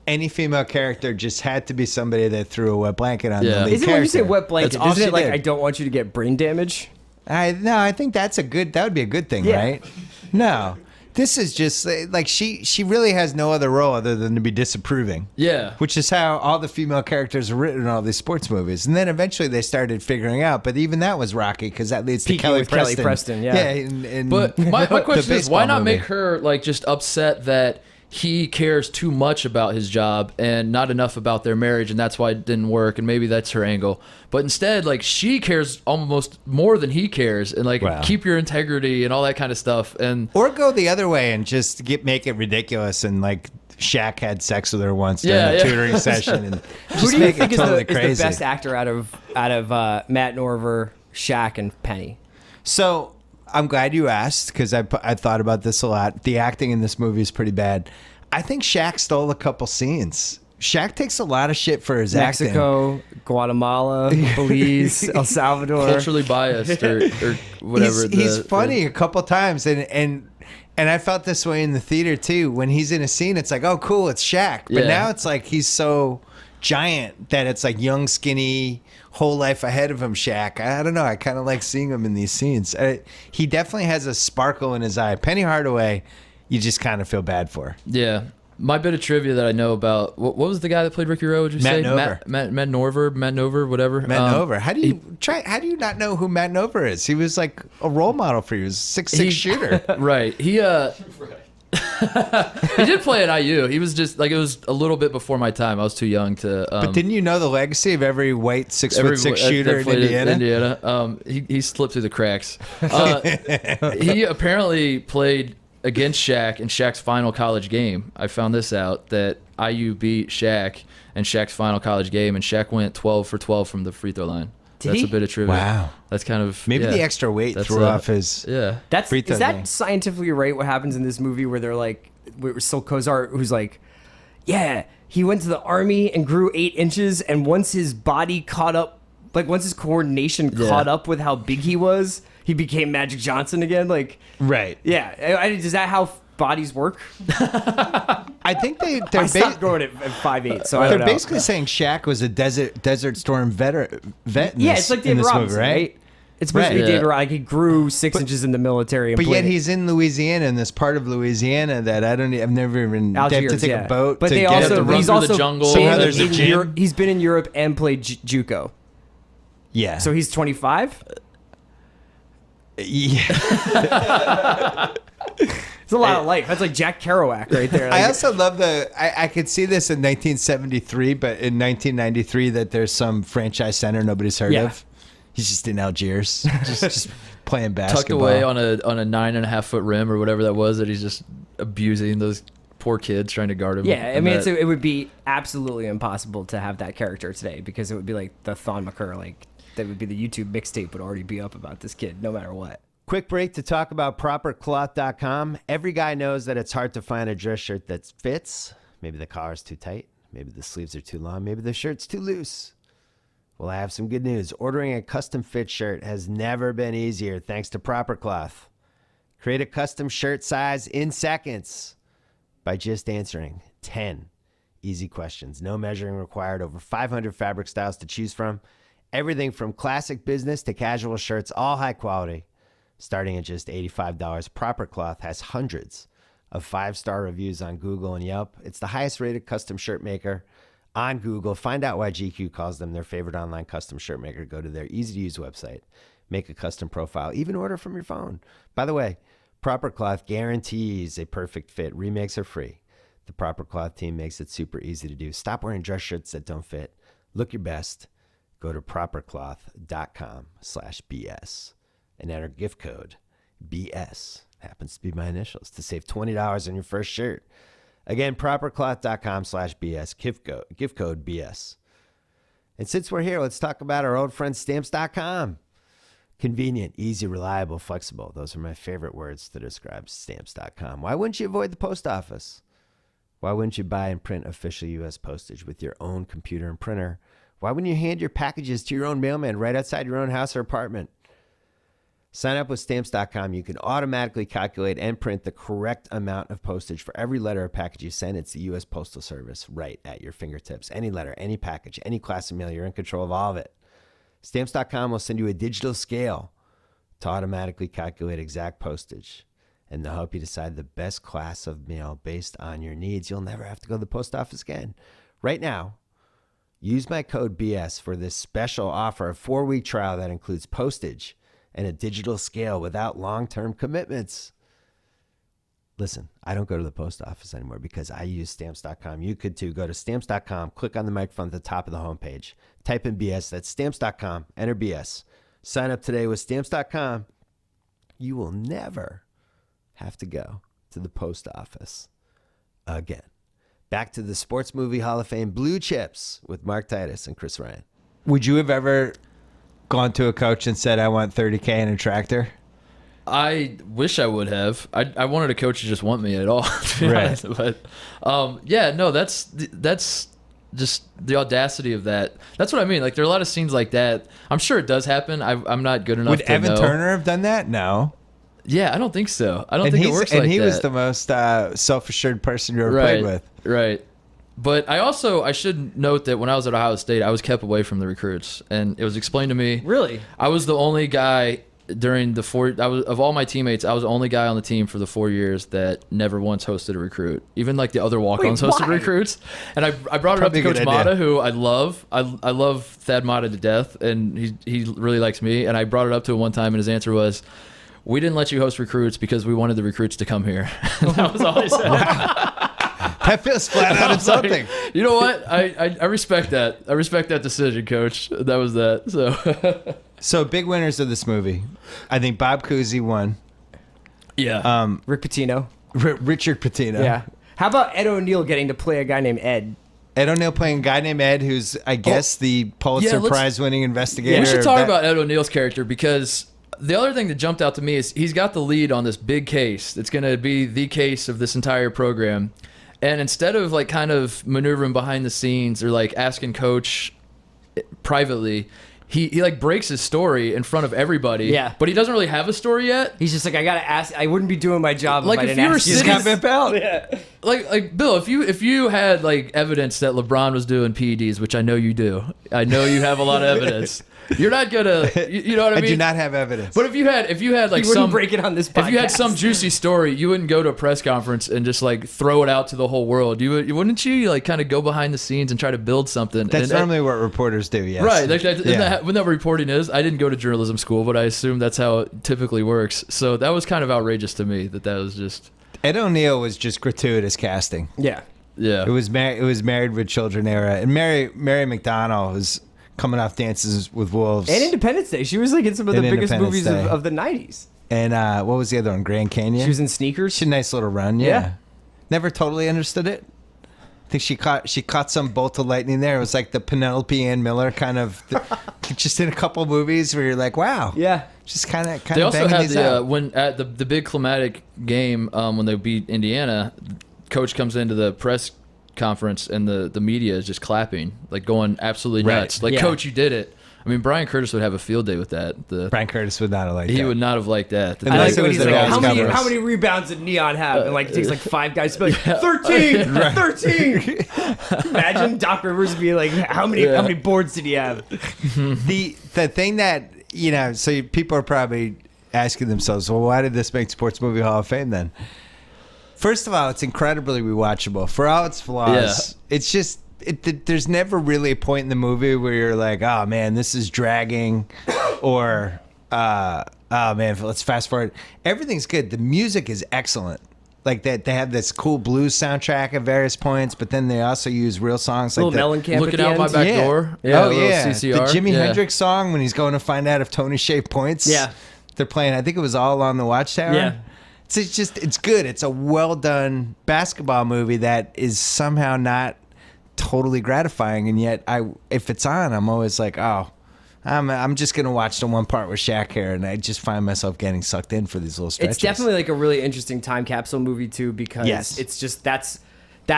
any female character just had to be somebody that threw a wet blanket on Yeah. the lead Isn't it when you say character. wet blanket, That's all isn't she it like, did. I don't want you to get brain damage? No, I think that would be a good thing, Yeah. right? No. This is just like she really has no other role other than to be disapproving. Yeah. Which is how all the female characters are written in all these sports movies. And then eventually they started figuring out, but even that was rocky because that leads to Peaking Kelly with Kelly Preston. Preston, yeah. and But my the question is, why baseball not movie. make her like just upset that he cares too much about his job and not enough about their marriage, and that's why it didn't work, and maybe that's her angle. But instead, like, she cares almost more than he cares, and like, Wow. keep your integrity and all that kind of stuff. And Or go the other way and just make it ridiculous and like Shaq had sex with her once during a tutoring session and Who just do you make think it is, totally the crazy. best actor out of Matt Norver, Shaq, and Penny? So I'm glad you asked because I thought about this a lot. The acting in this movie is pretty bad. I think Shaq stole a couple scenes. Shaq takes a lot of shit for his acting. Mexico, Guatemala, Belize, El Salvador. culturally biased or whatever. He's funny a couple times, and I felt this way in the theater too. When he's in a scene, it's like, oh, cool, it's Shaq. But Yeah. now it's like he's so giant that it's like young, skinny, whole life ahead of him, Shaq. I don't know. I kind of like seeing him in these scenes. He definitely has a sparkle in his eye. Penny Hardaway, you just kind of feel bad for. Yeah. My bit of trivia that I know about, what was the guy that played Ricky Rowe? Would you say Matt Matt Nover, whatever. Matt Nover. How do you not know who Matt Nover is? He was like a role model for you. He was a 6'6" shooter. Right. He he did play at IU. He was just like, it was a little bit before my time. I was too young to. But didn't you know the legacy of every white 6'6" that shooter in played Indiana? He slipped through the cracks. He apparently played against Shaq in Shaq's final college game. I found this out, that IU beat Shaq in Shaq's final college game, and Shaq went 12 for 12 from the free throw line. That's he? a bit of trivia. Wow. That's kind of Maybe yeah. the extra weight That's, threw off his. Yeah. Free throw Is that thing. scientifically right? What happens in this movie where they're like, Sil Kozar, who's like, yeah, he went to the army and grew 8 inches, and once his body caught up, like once his coordination caught up with how big he was, he became Magic Johnson again. Like, Right. yeah, is that how bodies work? I think they're I stopped growing at 5'8", so I they're don't know. basically saying Shaq was a Desert Storm vet. In Yeah, this, it's like in David this Robinson, movie, right? It's supposed to be Right. David Robinson. Like, he grew 6 inches in the military. And But yet played- he's in Louisiana, in this part of Louisiana that I've never even. They have to Algiers, take yeah. a boat. But to they get also to run he's through the also jungle. been Somehow there's a in gym. He's been in Europe and played JUCO. Yeah. So he's 25. yeah. It's a lot of life. That's like Jack Kerouac right there. I Like, also love I could see this in 1973, but in 1993 that there's some franchise center nobody's heard Yeah. of. He's just in Algiers, just playing basketball. Tucked away on a 9.5 foot rim or whatever that was, that he's just abusing those poor kids trying to guard him. yeah, I And mean, that- it would be absolutely impossible to have that character today, because it would be like the Thon McCur, like that would be the YouTube mixtape would already be up about this kid, no matter what. Quick break to talk about propercloth.com. Every guy knows that it's hard to find a dress shirt that fits. Maybe the collar's too tight. Maybe the sleeves are too long. Maybe the shirt's too loose. Well, I have some good news. Ordering a custom fit shirt has never been easier thanks to Proper Cloth. Create a custom shirt size in seconds by just answering 10 easy questions. No measuring required. Over 500 fabric styles to choose from. Everything from classic business to casual shirts, all high quality. Starting at just $85, Proper Cloth has hundreds of 5-star reviews on Google and Yelp. It's the highest rated custom shirt maker on Google. Find out why GQ calls them their favorite online custom shirt maker. Go to their easy-to-use website. Make a custom profile. Even order from your phone. By the way, Proper Cloth guarantees a perfect fit. Remakes are free. The Proper Cloth team makes it super easy to do. Stop wearing dress shirts that don't fit. Look your best. Go to propercloth.com/BS. and enter gift code BS, happens to be my initials, to save $20 on your first shirt. Again, propercloth.com/BS, gift code BS. And since we're here, let's talk about our old friend Stamps.com. Convenient, easy, reliable, flexible. Those are my favorite words to describe Stamps.com. Why wouldn't you avoid the post office? Why wouldn't you buy and print official U.S. postage with your own computer and printer? Why wouldn't you hand your packages to your own mailman right outside your own house or apartment? Sign up with Stamps.com. You can automatically calculate and print the correct amount of postage for every letter or package you send. It's the U.S. Postal Service right at your fingertips. Any letter, any package, any class of mail, you're in control of all of it. Stamps.com will send you a digital scale to automatically calculate exact postage, and they'll help you decide the best class of mail based on your needs. You'll never have to go to the post office again. Right now, use my code BS for this special offer, a 4-week trial that includes postage and a digital scale without long-term commitments. listen, I don't go to the post office anymore because I use Stamps.com. You could too. Go to Stamps.com, click on the microphone at the top of the homepage. Type in BS. That's Stamps.com. Enter BS. Sign up today with Stamps.com. You will never have to go to the post office again. Back to the Sports Movie Hall of Fame Blue Chips with Mark Titus and Chris Ryan. Would you have ever gone to a coach and said, I want $30K in a tractor? I wish I would have. I wanted a coach to just want me at all, to be Right. honest. But yeah, no, that's just the audacity of that. That's what I mean. Like, there are a lot of scenes like that. I'm sure it does happen. I'm not good enough Would to Evan know. Turner have done that? No. Yeah, I don't think so. I don't think it works like that. And he was the most self-assured person you ever played with. Right. But I should note that when I was at Ohio State, I was kept away from the recruits, and it was explained to me. Really? I was the only guy during the of all my teammates, I was the only guy on the team for the 4 years that never once hosted a recruit. Even like the other walk-ons Wait, hosted why? recruits. And I brought it up Probably to a good Coach idea. Mata, who I love. I love Thad Mata to death, and he really likes me. And I brought it up to him one time, and his answer was, "We didn't let you host recruits because we wanted the recruits to come here." That was all he said. That feels flat out I was like, insulting. you know what? I respect that. I respect that decision, Coach. That was that. So So big winners of this movie. I think Bob Cousy won. yeah. Rick Pitino. Richard Pitino. Yeah. How about Ed O'Neill getting to play a guy named Ed? Ed O'Neill playing a guy named Ed, who's, I guess, the Pulitzer let's- Prize-winning investigator. We should of talk that- about Ed O'Neill's character, because the other thing that jumped out to me is he's got the lead on this big case. It's going to be the case of this entire program. And instead of like kind of maneuvering behind the scenes or like asking Coach privately, he like breaks his story in front of everybody. Yeah. But he doesn't really have a story yet. He's just like, I gotta ask. I wouldn't be doing my job Like, if I if didn't you were ask you. sitting- Just got out. Yeah. Like Bill, if you had like evidence that LeBron was doing PEDs, which I know you do, I know you have a lot of evidence. You're not gonna, you know what I I mean? do not have evidence. But if you had like He wouldn't some break it on this podcast. if you had some juicy story, you wouldn't go to a press conference and just like throw it out to the whole world. Wouldn't you like kind of go behind the scenes and try to build something? That's And- normally what reporters do, yes. right. Like, isn't Yeah. that when that reporting is? I didn't go to journalism school, but I assume that's how it typically works. So that was kind of outrageous to me that was just Ed O'Neill was just gratuitous casting. Yeah. yeah. It was Married with Children era, and Mary McDonnell was coming off Dances with Wolves, And Independence Day. She was like in some of the And biggest Independence movies Day. of the 90s. and what was the other one? Grand Canyon. She was in Sneakers. She had a nice little run. Yeah. Never totally understood it. I think she caught some bolt of lightning there. It was like the Penelope Ann Miller kind of, just in a couple movies where you're like, wow, Yeah. just kind of They also banging had these the out. when at the big climatic game when they beat Indiana, Coach comes into the press conference and the media is just clapping, like going absolutely Right. nuts. Like, Yeah. Coach, you did it. I mean, Brian Curtis would have a field day with that. Brian Curtis would not have liked He that. would not have liked that. And I like like it when was he's the like, Dallas Cowboys. how many rebounds did Neon have? And like it takes like 5 guys to be like, 13, 13. Imagine Doc Rivers being like, how many boards did he have? the thing that, so people are probably asking themselves, well, why did this make Sports Movie Hall of Fame then? First of all, it's incredibly rewatchable. For all its flaws, it's just, there's never really a point in the movie where you're like, oh man, this is dragging, or oh man, let's fast forward. Everything's good. The music is excellent. Like that, they have this cool blues soundtrack at various points, but then they also use real songs like Little Mellencamp Looking at the out end. my back Yeah. door. Yeah. Oh a little yeah, CCR. the Jimi Yeah. Hendrix song when he's going to find out if Tony shaved points. Yeah. they're playing. I think it was All on the Watchtower. Yeah. It's good. It's a well done basketball movie that is somehow not totally gratifying, and yet if it's on, I'm always like, oh, I'm just gonna watch the one part with Shaq here, and I just find myself getting sucked in for these little stretches. It's definitely like a really interesting time capsule movie too, because Yes. it's just that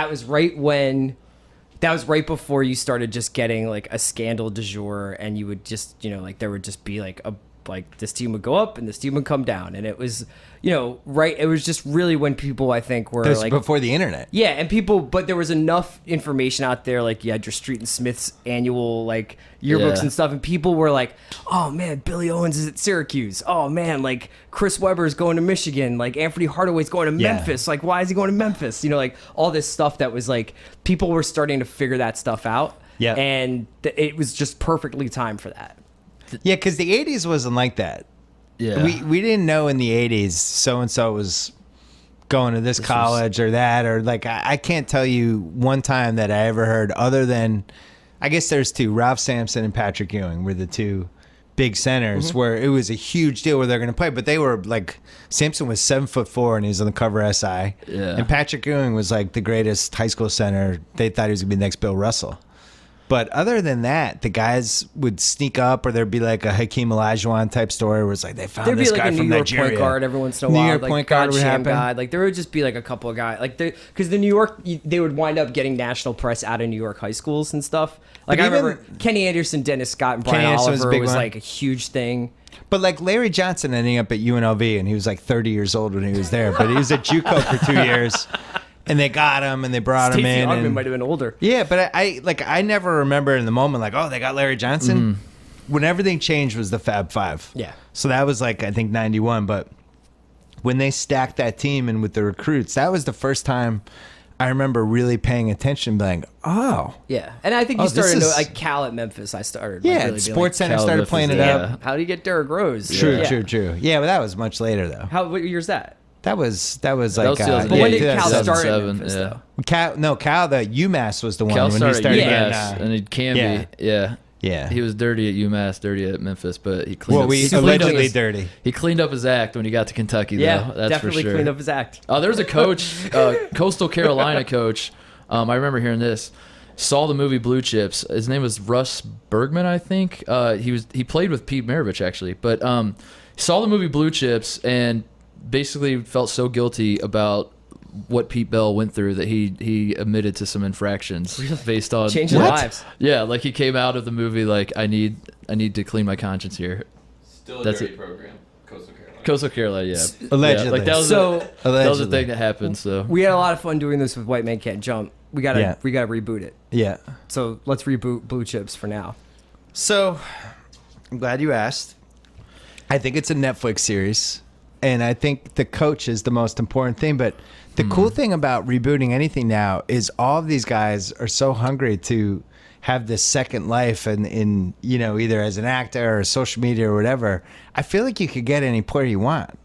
was right before you started just getting like a scandal du jour, and you would just like there would just be like this team would go up and this team would come down, and it was right. It was just really when people, I think, were It was like before the internet. yeah, and but there was enough information out there. Like you had your Street and Smith's annual like yearbooks Yeah. and stuff, and people were like, "Oh man, Billy Owens is at Syracuse. Oh man, like Chris Webber's going to Michigan. Like Anthony Hardaway's going to Yeah. Memphis. Like why is he going to Memphis? Like all this stuff that was like people were starting to figure that stuff out. Yeah. and it was just perfectly timed for that. Yeah, because the 80s wasn't like that. Yeah. We didn't know in the 80s so-and-so was going to this college or that, or like I can't tell you one time that I ever heard other than, I guess there's two, Ralph Sampson and Patrick Ewing were the two big centers where it was a huge deal where they're going to play, but they were like, Sampson was 7'4" and he was on the cover of SI, and Patrick Ewing was like the greatest high school center. They thought he was going to be the next Bill Russell. But other than that, the guys would sneak up, or there'd be like a Hakeem Olajuwon type story where it's like they found There'd this be like guy a New from York Nigeria. point guard every once in a New while. York like point guard God would Sham happen. guy. Like there would just be like a couple of guys. Like because the New York, they would wind up getting national press out of New York high schools and stuff. Like But I even- remember Kenny Anderson, Dennis Scott, and Kenny Brian Anderson was a Oliver big was one. like a huge thing. But like Larry Johnson ending up at UNLV, and he was like 30 years old when he was there, but he was at JUCO for 2 years, and they got him and they brought him Stacey in. Augmon and- might have been older. Yeah, but I never remember in the moment like, oh, they got Larry Johnson. When everything changed was the Fab Five. Yeah. So that was like I think 91, but when they stacked that team and with the recruits, that was the first time I remember really paying attention, being like, oh, Yeah, and I think Oh, you this started to is- like Cal at Memphis. I started. yeah, like, really being Sports Center Cal started Memphis, playing it yeah. up. Like, how do you get Derrick Rose? True, Yeah. true. Yeah, but that was much later though. What year's that? That was That like was But when Yeah, did Cal 2007, start at Memphis yeah. though? Cal, the UMass was the one Cal when he started started at Yeah. UMass, getting, and it can yeah. be. Yeah. yeah. He was dirty at UMass, dirty at Memphis, but he cleaned Well, up. we he cleaned up allegedly his- dirty. He cleaned up his act when he got to Kentucky, Yeah, though. That's definitely for sure. cleaned up his act. There was a coach, Coastal Carolina coach. I remember hearing this. Saw the movie Blue Chips. His name was Russ Bergman, I think. He played with Pete Maravich actually, but saw the movie Blue Chips and basically felt so guilty about what Pete Bell went through that he admitted to some infractions based on Changing lives. Yeah, like he came out of the movie like I need to clean my conscience here. Still a That's dirty it. program. Coastal Carolina. Coastal Carolina, yeah. Allegedly. Yeah, like that was So- that was a Allegedly. thing that happened. So We had a lot of fun doing this with White Man Can't Jump. We gotta reboot it. Yeah. So let's reboot Blue Chips for now. So, I'm glad you asked. I think it's a Netflix series, and I think the coach is the most important thing. But the cool thing about rebooting anything now is all of these guys are so hungry to have this second life, and in either as an actor or social media or whatever. I feel like you could get any player you want.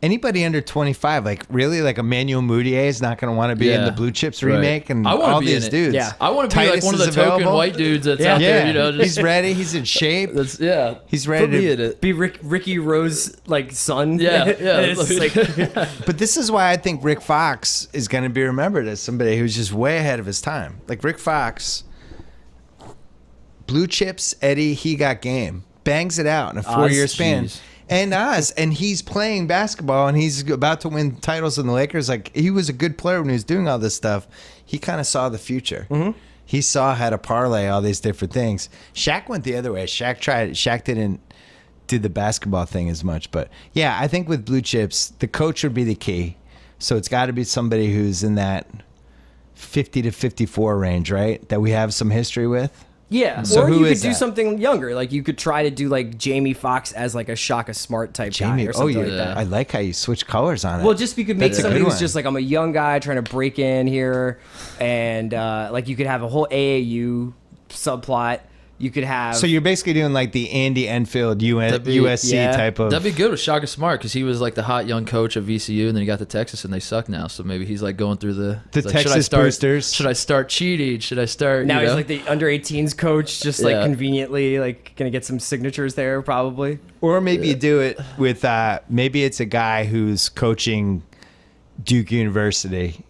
Anybody under 25, like really, like Emmanuel Mudiay is not going to want to be in Yeah. the Blue Chips Right. remake, and I wanna all be in these it. dudes. Yeah. I want to be Titus like one of the is token available. white dudes that's Yeah. out there. Yeah, Just, he's ready. He's in shape. That's He's ready Put me to- in it. Be Ricky Rose like son. Yeah, yeah. And it's like, But this is why I think Rick Fox is going to be remembered as somebody who's just way ahead of his time. Like Rick Fox, Blue Chips, Eddie, he got game, bangs it out in a 4-year span. jeez. And he's playing basketball, and he's about to win titles in the Lakers. Like he was a good player when he was doing all this stuff. He kind of saw the future. He saw how to parlay all these different things. Shaq went the other way. Shaq didn't do the basketball thing as much. But yeah, I think with Blue Chips, the coach would be the key. So it's got to be somebody who's in that 50 to 54 range, right? That we have some history with. yeah. So or who you could is do that? something younger. Like you could try to do like Jamie Foxx as like a Shaka Smart type guy or something like that. I like how you switch colors on it. Well, just you could make That's a somebody good who's one. just like, I'm a young guy trying to break in here, and like you could have a whole AAU subplot. You could have. So you're basically doing like the Andy Enfield That'd be- USC yeah. type of. That'd be good with Shaka Smart because he was like the hot young coach of VCU, and then he got to Texas and they suck now. So maybe he's like going through the he's like, Texas boosters. Should I start cheating? Should I start? now you he's know? like the under 18s coach, just like Yeah. conveniently like gonna get some signatures there probably. Or maybe you do it with maybe it's a guy who's coaching Duke University,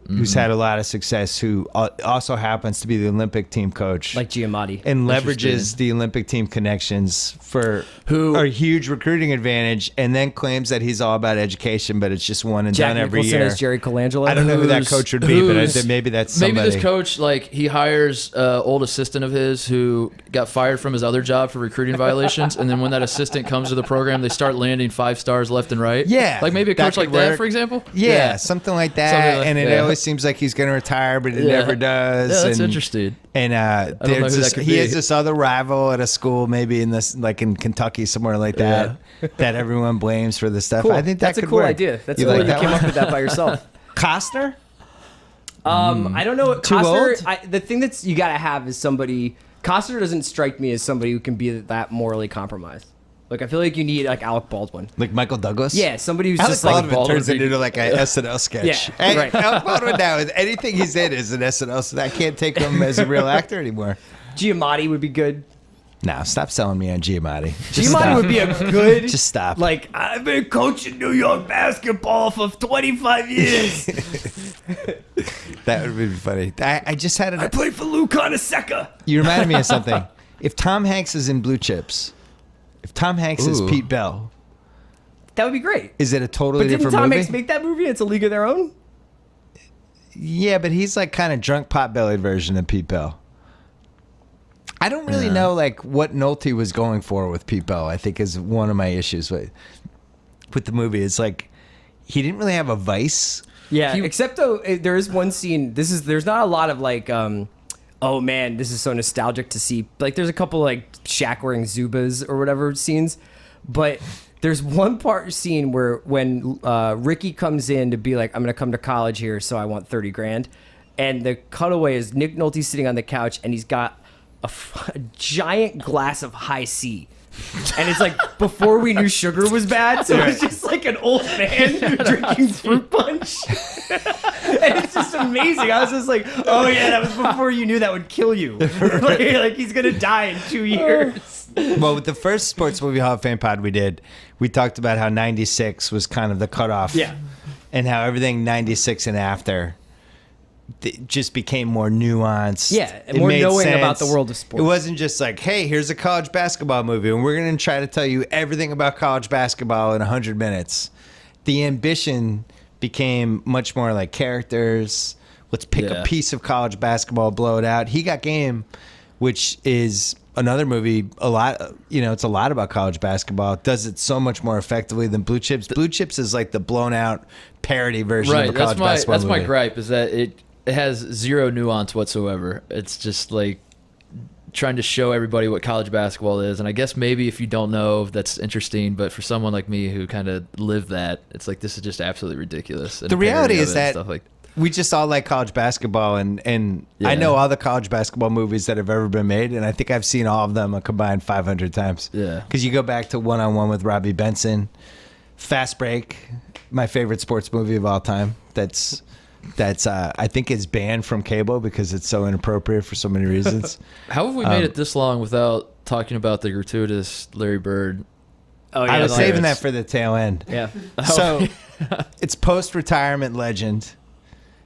who's had a lot of success, who also happens to be the Olympic team coach, Like Giamatti. and leverages Interesting. the Olympic team connections for Who- a huge recruiting advantage, and then claims that he's all about education, but it's just one and Jack done every Nicholson year. as Jerry Colangelo. I don't know who that Who's- coach would be, but who's- maybe that's somebody. Maybe this coach, like, he hires old assistant of his who got fired from his other job for recruiting violations, and then when that assistant comes to the program, they start landing 5 stars left and right. Yeah, like maybe a that coach like could that, work. for example. Yeah, something like that. Something like- and it yeah. always seems like he's going to retire, but it Yeah. never does. Yeah, that's and, interesting. And know there's who this, that could he be. has this other rival at a school, maybe in this, like in Kentucky, somewhere like that, that everyone blames for the stuff. Cool. I think that that's a could cool work. idea. That's You cool like that you that came one? up with that by yourself. Costner? I don't know what Too Costner. old? The thing that's you gotta have is somebody. Costner doesn't strike me as somebody who can be that morally compromised. Like I feel like you need like Alec Baldwin. Like Michael Douglas? Yeah, somebody who's Alec just like Baldwin turns it into like a SNL sketch. Yeah, Hey, right. Alec Baldwin now, anything he's in is an SNL, so I can't take him as a real actor anymore. Giamatti would be good. No, stop selling me on Giamatti. Giamatti would be a good. Just stop. Like I've been coaching New York basketball for 25 years. That would be funny. I just had I played for Lou Conaseca. You reminded me of something. If Tom Hanks is in Blue Chips, if Tom Hanks is Ooh. Pete Bell, That would be great. is it a totally But didn't different Tom movie? Hanks make that movie? It's a League of Their Own. Yeah, but he's like kind of drunk pot-bellied version of Pete Bell. I don't really know like what Nolte was going for with Pete Bell. I think is one of my issues with the movie. It's like he didn't really have a vice. Yeah, except though there is one scene. There's not a lot of like, oh man, this is so nostalgic to see. Like there's a couple like Shaq wearing Zubas or whatever scenes, but there's one scene where when Ricky comes in to be like, I'm gonna come to college here, so I want 30 grand, and the cutaway is Nick Nolte sitting on the couch and he's got a giant glass of High C. And it's like before we knew sugar was bad, so it's just like an old man drinking fruit punch. And it's just amazing. I was just like, oh yeah, that was before you knew that would kill you. like he's gonna die in 2 years. Well, with the first Sports Movie Hall of Fame pod we did, we talked about how 96 was kind of the cutoff. Yeah. And how everything 96 and after just became more nuanced. Yeah, and It more made knowing sense. about the world of sports. It wasn't just like, hey, here's a college basketball movie, and we're going to try to tell you everything about college basketball in 100 minutes. The ambition became much more like characters. Let's pick a piece of college basketball, blow it out. He Got Game, which is another movie, it's a lot about college basketball. It does it so much more effectively than Blue Chips. Blue Chips is like the blown out parody version of a college basketball that's movie. my gripe is that it has zero nuance whatsoever. It's just like trying to show everybody what college basketball is, and I guess maybe if you don't know, that's interesting, but for someone like me who kind of lived that, it's like this is just absolutely ridiculous. And The reality parody of is it and that stuff like we just all like college basketball, and Yeah. I know all the college basketball movies that have ever been made, and I think I've seen all of them a combined 500 times. Yeah. Because you go back to One on One with Robbie Benson, Fast Break, my favorite sports movie of all time. That's I think is banned from cable because it's so inappropriate for so many reasons. How have we made it this long without talking about the gratuitous Larry Bird? Oh yeah, I was like- saving that for the tail end. Yeah. So it's post-retirement legend.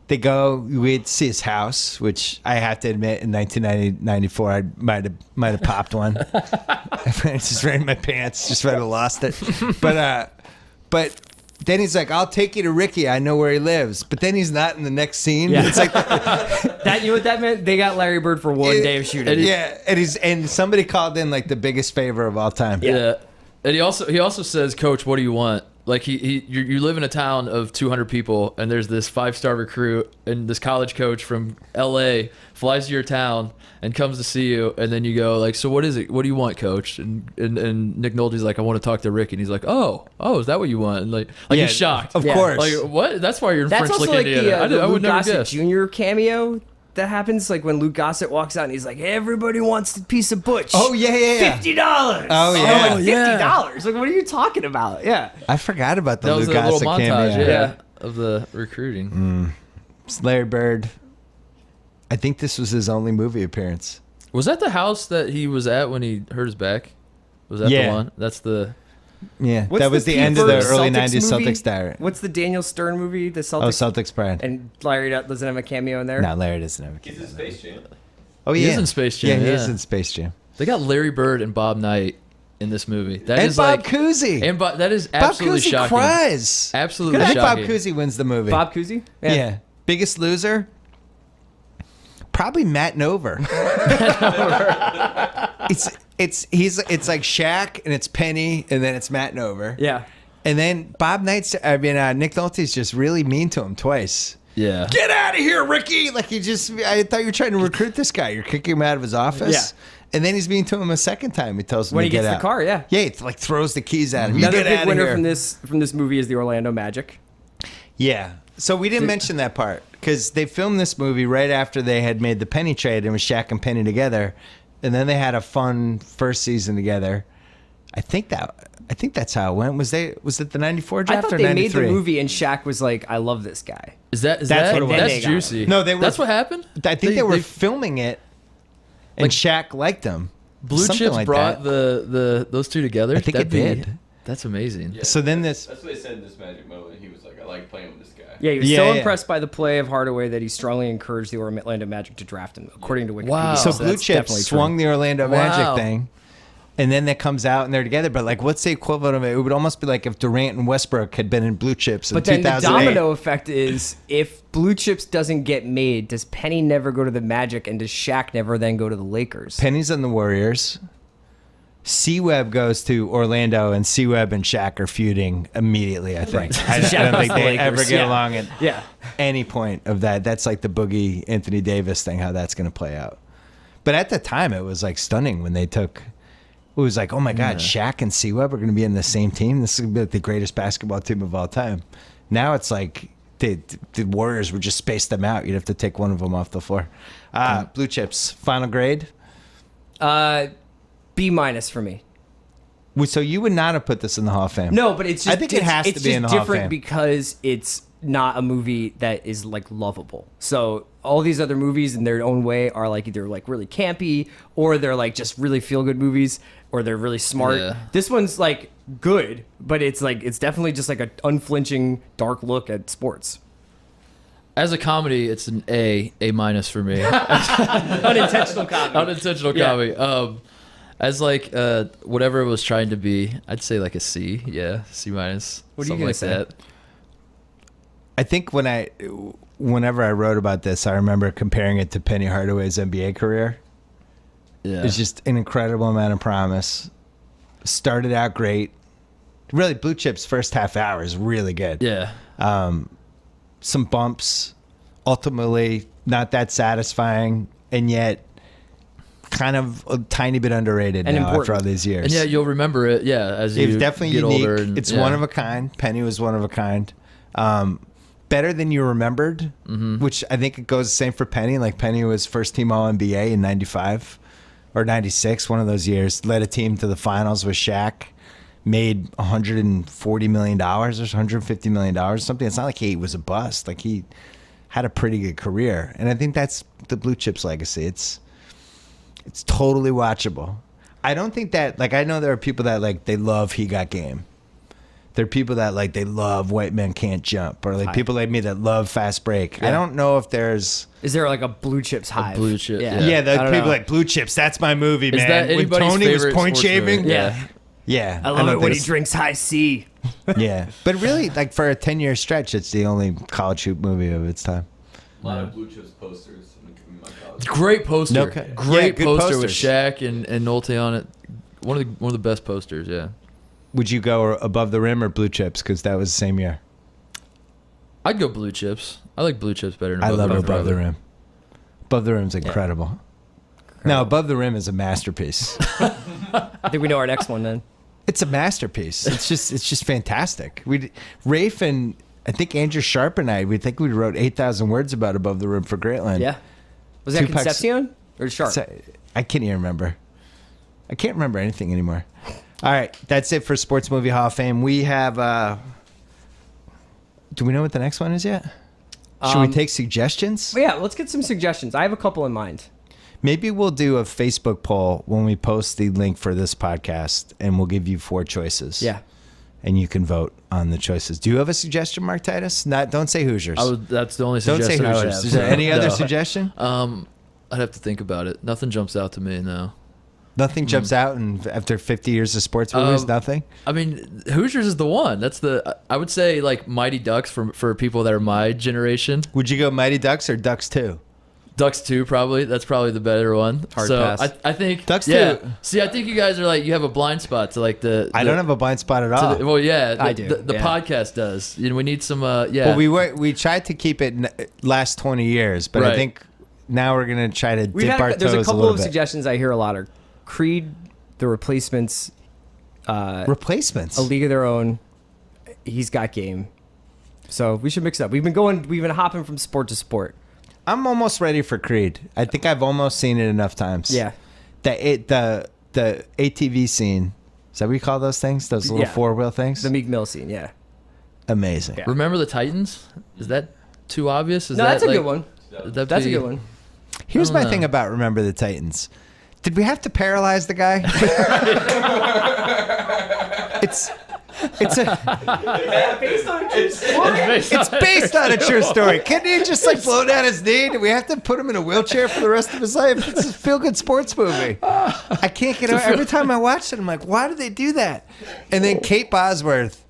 They go, we'd see his house, which I have to admit, in 1994, I might have popped one. I just ran in my pants, just might have lost it. But then he's like, I'll take you to Ricky. I know where he lives. But then he's not in the next scene. Yeah. It's like, That you know what that meant? They got Larry Bird for one day of shooting. yeah, and somebody called in like the biggest favor of all time. Yeah. And he also says, Coach, what do you want? Like you live in a town of 200 people, and there's this 5-star recruit, and this college coach from LA flies to your town and comes to see you, and then you go like, so what is it? What do you want, Coach? And Nick Nolte's like, I want to talk to Rick, and he's like, oh, is that what you want? And like Yeah, he's shocked. Of Yeah. course. Like what? That's why you're in That's French also Lick, like Indiana. the I Lou would never Gossett guess. Jr. cameo that happens, like when Lou Gossett walks out and he's like, "Everybody wants a piece of Butch." Oh, yeah. $50. Oh, yeah. like $50. Like, what are you talking about? Yeah. I forgot about the That was Lou a little Gossett montage, cameo. yeah, of the recruiting. It's Larry Bird. I think this was his only movie appearance. Was that the house that he was at when he hurt his back? Was that Yeah. the one? That's the. Yeah, What's that was the Pete end of the Bird early Celtics 90s movie? Celtics diary. What's the Daniel Stern movie? The Oh, Celtics. Celtics Brand. And Larry doesn't have a cameo in there. No, Larry doesn't have a He's cameo. in Space Jam. Oh, He yeah. is in Space Jam, Yeah, he is yeah. in Space Jam. They got Larry Bird and Bob Knight in this movie. That And is Bob like, Cousy. And that is Bob absolutely Cousy shocking. cries. Absolutely I think Bob shocking. Cousy wins the movie. Bob Cousy. Yeah. Biggest loser? Probably Matt Nover. It's like Shaq and it's Penny and then it's Matt Nover. Yeah. And then Nick Nolte's just really mean to him twice. Yeah. Get out of here, Ricky! Like I thought you were trying to recruit this guy. You're kicking him out of his office. Yeah. And then he's mean to him a second time. He tells him When to he get gets out. the car, yeah. Yeah, he like throws the keys at him. You Another get big out of winner here. from this movie is the Orlando Magic. Yeah. So we didn't mention that part because they filmed this movie right after they had made the Penny trade and was Shaq and Penny together, and then they had a fun first season together. I think that's how it went. Was it the 94 I draft thought or they 93? made the movie and Shaq was like, "I love this guy." That's what it was. That's juicy. No, they were- That's what happened. I think they were filming it, and Shaq liked him. Blue Something Chips like brought that. the those two together. I think it did. That's amazing. Yeah, So then this- That's what they said in this magic moment. He was like, I like playing with this guy. Yeah, he was Yeah, so yeah. impressed by the play of Hardaway that he strongly encouraged the Orlando Magic to draft him, according to Wikipedia. Wow. So Oh, Blue that's Chips definitely swung true. the Orlando Magic Wow. thing, and then that comes out and they're together. But like, what's the equivalent of it? It would almost be like if Durant and Westbrook had been in Blue Chips in But then the 2008. domino effect is if Blue Chips doesn't get made, does Penny never go to the Magic and does Shaq never then go to the Lakers? Penny's on the Warriors. C-Web goes to Orlando, and C-Web and Shaq are feuding immediately, I think. I Shaq don't goes think to the they ever Lakers, get yeah. along at Yeah. any point of that. That's like the Boogie Anthony Davis thing, how that's going to play out. But at the time, it was like stunning when they took. It was like, oh my God, Shaq and C-Web are going to be in the same team. This is going to be like the greatest basketball team of all time. Now it's like the Warriors would just space them out. You'd have to take one of them off the floor. Blue Chips, final grade. B- for me. So you would not have put this in the Hall of Fame? No, but it's just I think it has to it's be just in the Hall of different Fame. because it's not a movie that is like lovable. So all these other movies in their own way are like either like really campy or they're like just really feel good movies or they're really smart. Yeah. This one's like good, but it's definitely just like an unflinching dark look at sports. As a comedy, it's an A minus for me. Unintentional comedy. Unintentional Yeah. comedy. As like whatever it was trying to be, I'd say like a C. Yeah, C minus. What are you something gonna like say? that. I think whenever I wrote about this, I remember comparing it to Penny Hardaway's NBA career. Yeah. It's just an incredible amount of promise. Started out great. Really, Blue Chips' first half hour is really good. yeah. Some bumps, ultimately not that satisfying, and yet kind of a tiny bit underrated And now important. after all these years. And yeah, you'll remember it. Yeah, as you It's definitely get unique. older. And, It's yeah. one of a kind. Penny was one of a kind. Better than you remembered, which I think it goes the same for Penny. Like Penny was first team All NBA in '95 or '96, one of those years. Led a team to the finals with Shaq. Made $140 million or $150 million or something. It's not like he was a bust. Like he had a pretty good career, and I think that's the Blue Chips legacy. It's totally watchable. I don't think that, like, I know there are people that like they love He Got Game. There are people that like they love White Men Can't Jump, or like people like me that love Fast Break. I don't know if there's Is there like a Blue Chips hive? Blue Chip, Yeah. yeah. the I don't people know. like Blue Chips. That's my movie, Is man. that When anybody's Tony was favorite point sports shaving, movie? Yeah. yeah. I love don't it think when he it's- drinks high C. Yeah, but really, like for a 10-year stretch, it's the only college hoop movie of its time. A lot of Blue Chips posters in my college. Great poster. No ca- Great yeah, good poster with posters. Shaq and Nolte on it. One of the best posters. Yeah. Would you go above the rim or Blue Chips? Because that was the same year. I'd go Blue Chips. I like Blue Chips better than I love the Above the Rim. Above the Rim's incredible. No, Above the Rim is a masterpiece. I think we know our next one then. It's a masterpiece. It's just fantastic. Rafe and I think Andrew Sharp and I, we wrote 8,000 words about Above the Rim for Greatland. Yeah. Was that Tupac's- Concepcion or Sharp? I can't even remember. I can't remember anything anymore. All right, that's it for Sports Movie Hall of Fame. We have. Do we know what the next one is yet? Should we take suggestions? Well, yeah, let's get some suggestions. I have a couple in mind. Maybe we'll do a Facebook poll when we post the link for this podcast, and we'll give you 4 choices. Yeah. And you can vote on the choices. Do you have a suggestion, Mark Titus? Don't say Hoosiers. That's the only Don't say suggestion I would Hoosiers. have. Is there any other No. suggestion? I'd have to think about it. Nothing jumps out to me now. Nothing jumps out, and after 50 years of sports movies, nothing. I mean, Hoosiers is the one. That's I would say like Mighty Ducks for people that are my generation. Would you go Mighty Ducks or Ducks 2? Ducks 2 probably. That's probably the better one. Hard so pass. I think Ducks yeah. 2. See, I think you guys are like you have a blind spot to like I don't have a blind spot at all. well, yeah, I do, The yeah. podcast does. You know, we need some. Yeah. Well, we tried to keep it last 20 years, but I Right. think now we're gonna try to dip our toes There's a couple little of bit. suggestions I hear a lot are Creed, The Replacements, Replacements. A League of Their Own. He's Got Game. So we should mix it up. We've been hopping from sport to sport. I'm almost ready for Creed. I think I've almost seen it enough times. Yeah. The ATV scene Is that what you call those things? Those little Yeah. 4-wheel things? The Meek Mill scene, yeah. Amazing. Yeah. Remember the Titans? Is that too obvious? Is No, that that's a like, good one. would that That's a be- good one. Here's I my don't know. thing about Remember the Titans. Did we have to paralyze the guy? it's based on a true story. Couldn't he just like blow down his knee? Do we have to put him in a wheelchair for the rest of his life? It's a feel-good sports movie. I can't get over. Every time I watch it, I'm like, why do they do that? And then Kate Bosworth,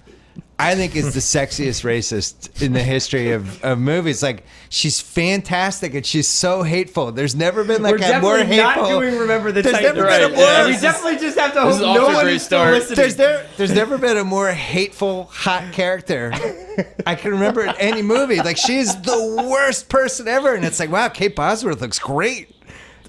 I think, is the sexiest racist in the history of movies. Like, she's fantastic and she's so hateful. There's never been like We're a more definitely hateful. not doing Remember the There's Titans. never been a Right, more. yeah. We definitely just have to This hope is off no to a one great is still start. listening. There's never been a more hateful, hot character I can remember in any movie. Like, she's the worst person ever, and it's like, wow, Kate Bosworth looks great.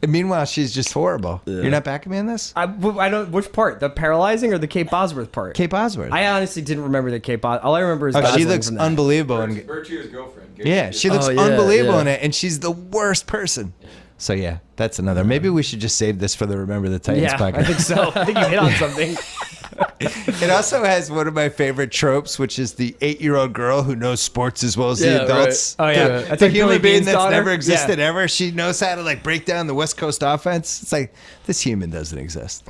And meanwhile, she's just horrible. You're not backing me on this? I don't. Which part? The paralyzing or the Kate Bosworth part? Kate Bosworth. I honestly didn't remember the Kate Bosworth. All I remember is Oh, she Gosling looks from that. unbelievable. Bertier's girlfriend. Yeah, she looks Oh, yeah, unbelievable yeah. in it, and she's the worst person. So yeah, that's another. Maybe we should just save this for the Remember the Titans Yeah, podcast. I think so. I think you hit on something. It also has one of my favorite tropes, which is the 8-year-old girl who knows sports as well as Yeah, the adults. right. Oh, yeah. The- That's the like human Billy being Bean's that's daughter. never existed Yeah. ever. She knows how to like break down the West Coast offense. It's like, this human doesn't exist.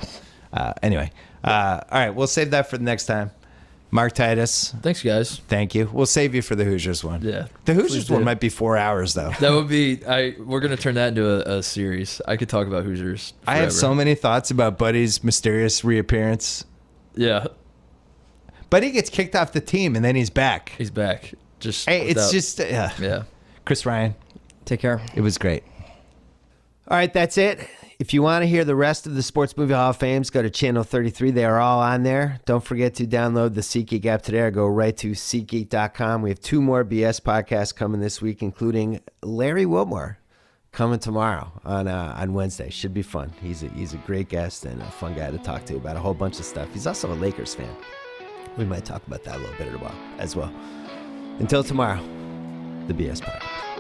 Anyway, all right, we'll save that for the next time. Mark Titus, Thanks, guys. thank you. We'll save you for the Hoosiers one. Yeah, The please Hoosiers do. one might be 4 hours though. That would be. We're gonna turn that into a series. I could talk about Hoosiers. I have forever. so many thoughts about Buddy's mysterious reappearance. Yeah, Buddy gets kicked off the team and then he's back. he's back. Just Hey, it's without- just yeah. Chris Ryan. Take care. It was great. All right, that's it. If you want to hear the rest of the Sports Movie Hall of Fames, go to Channel 33. They are all on there. Don't forget to download the SeatGeek app today or go right to SeatGeek.com. We have 2 more BS podcasts coming this week, including Larry Wilmore coming tomorrow on Wednesday. Should be fun. He's a great guest and a fun guy to talk to about a whole bunch of stuff. He's also a Lakers fan. We might talk about that a little bit as well. Until tomorrow, the BS podcast.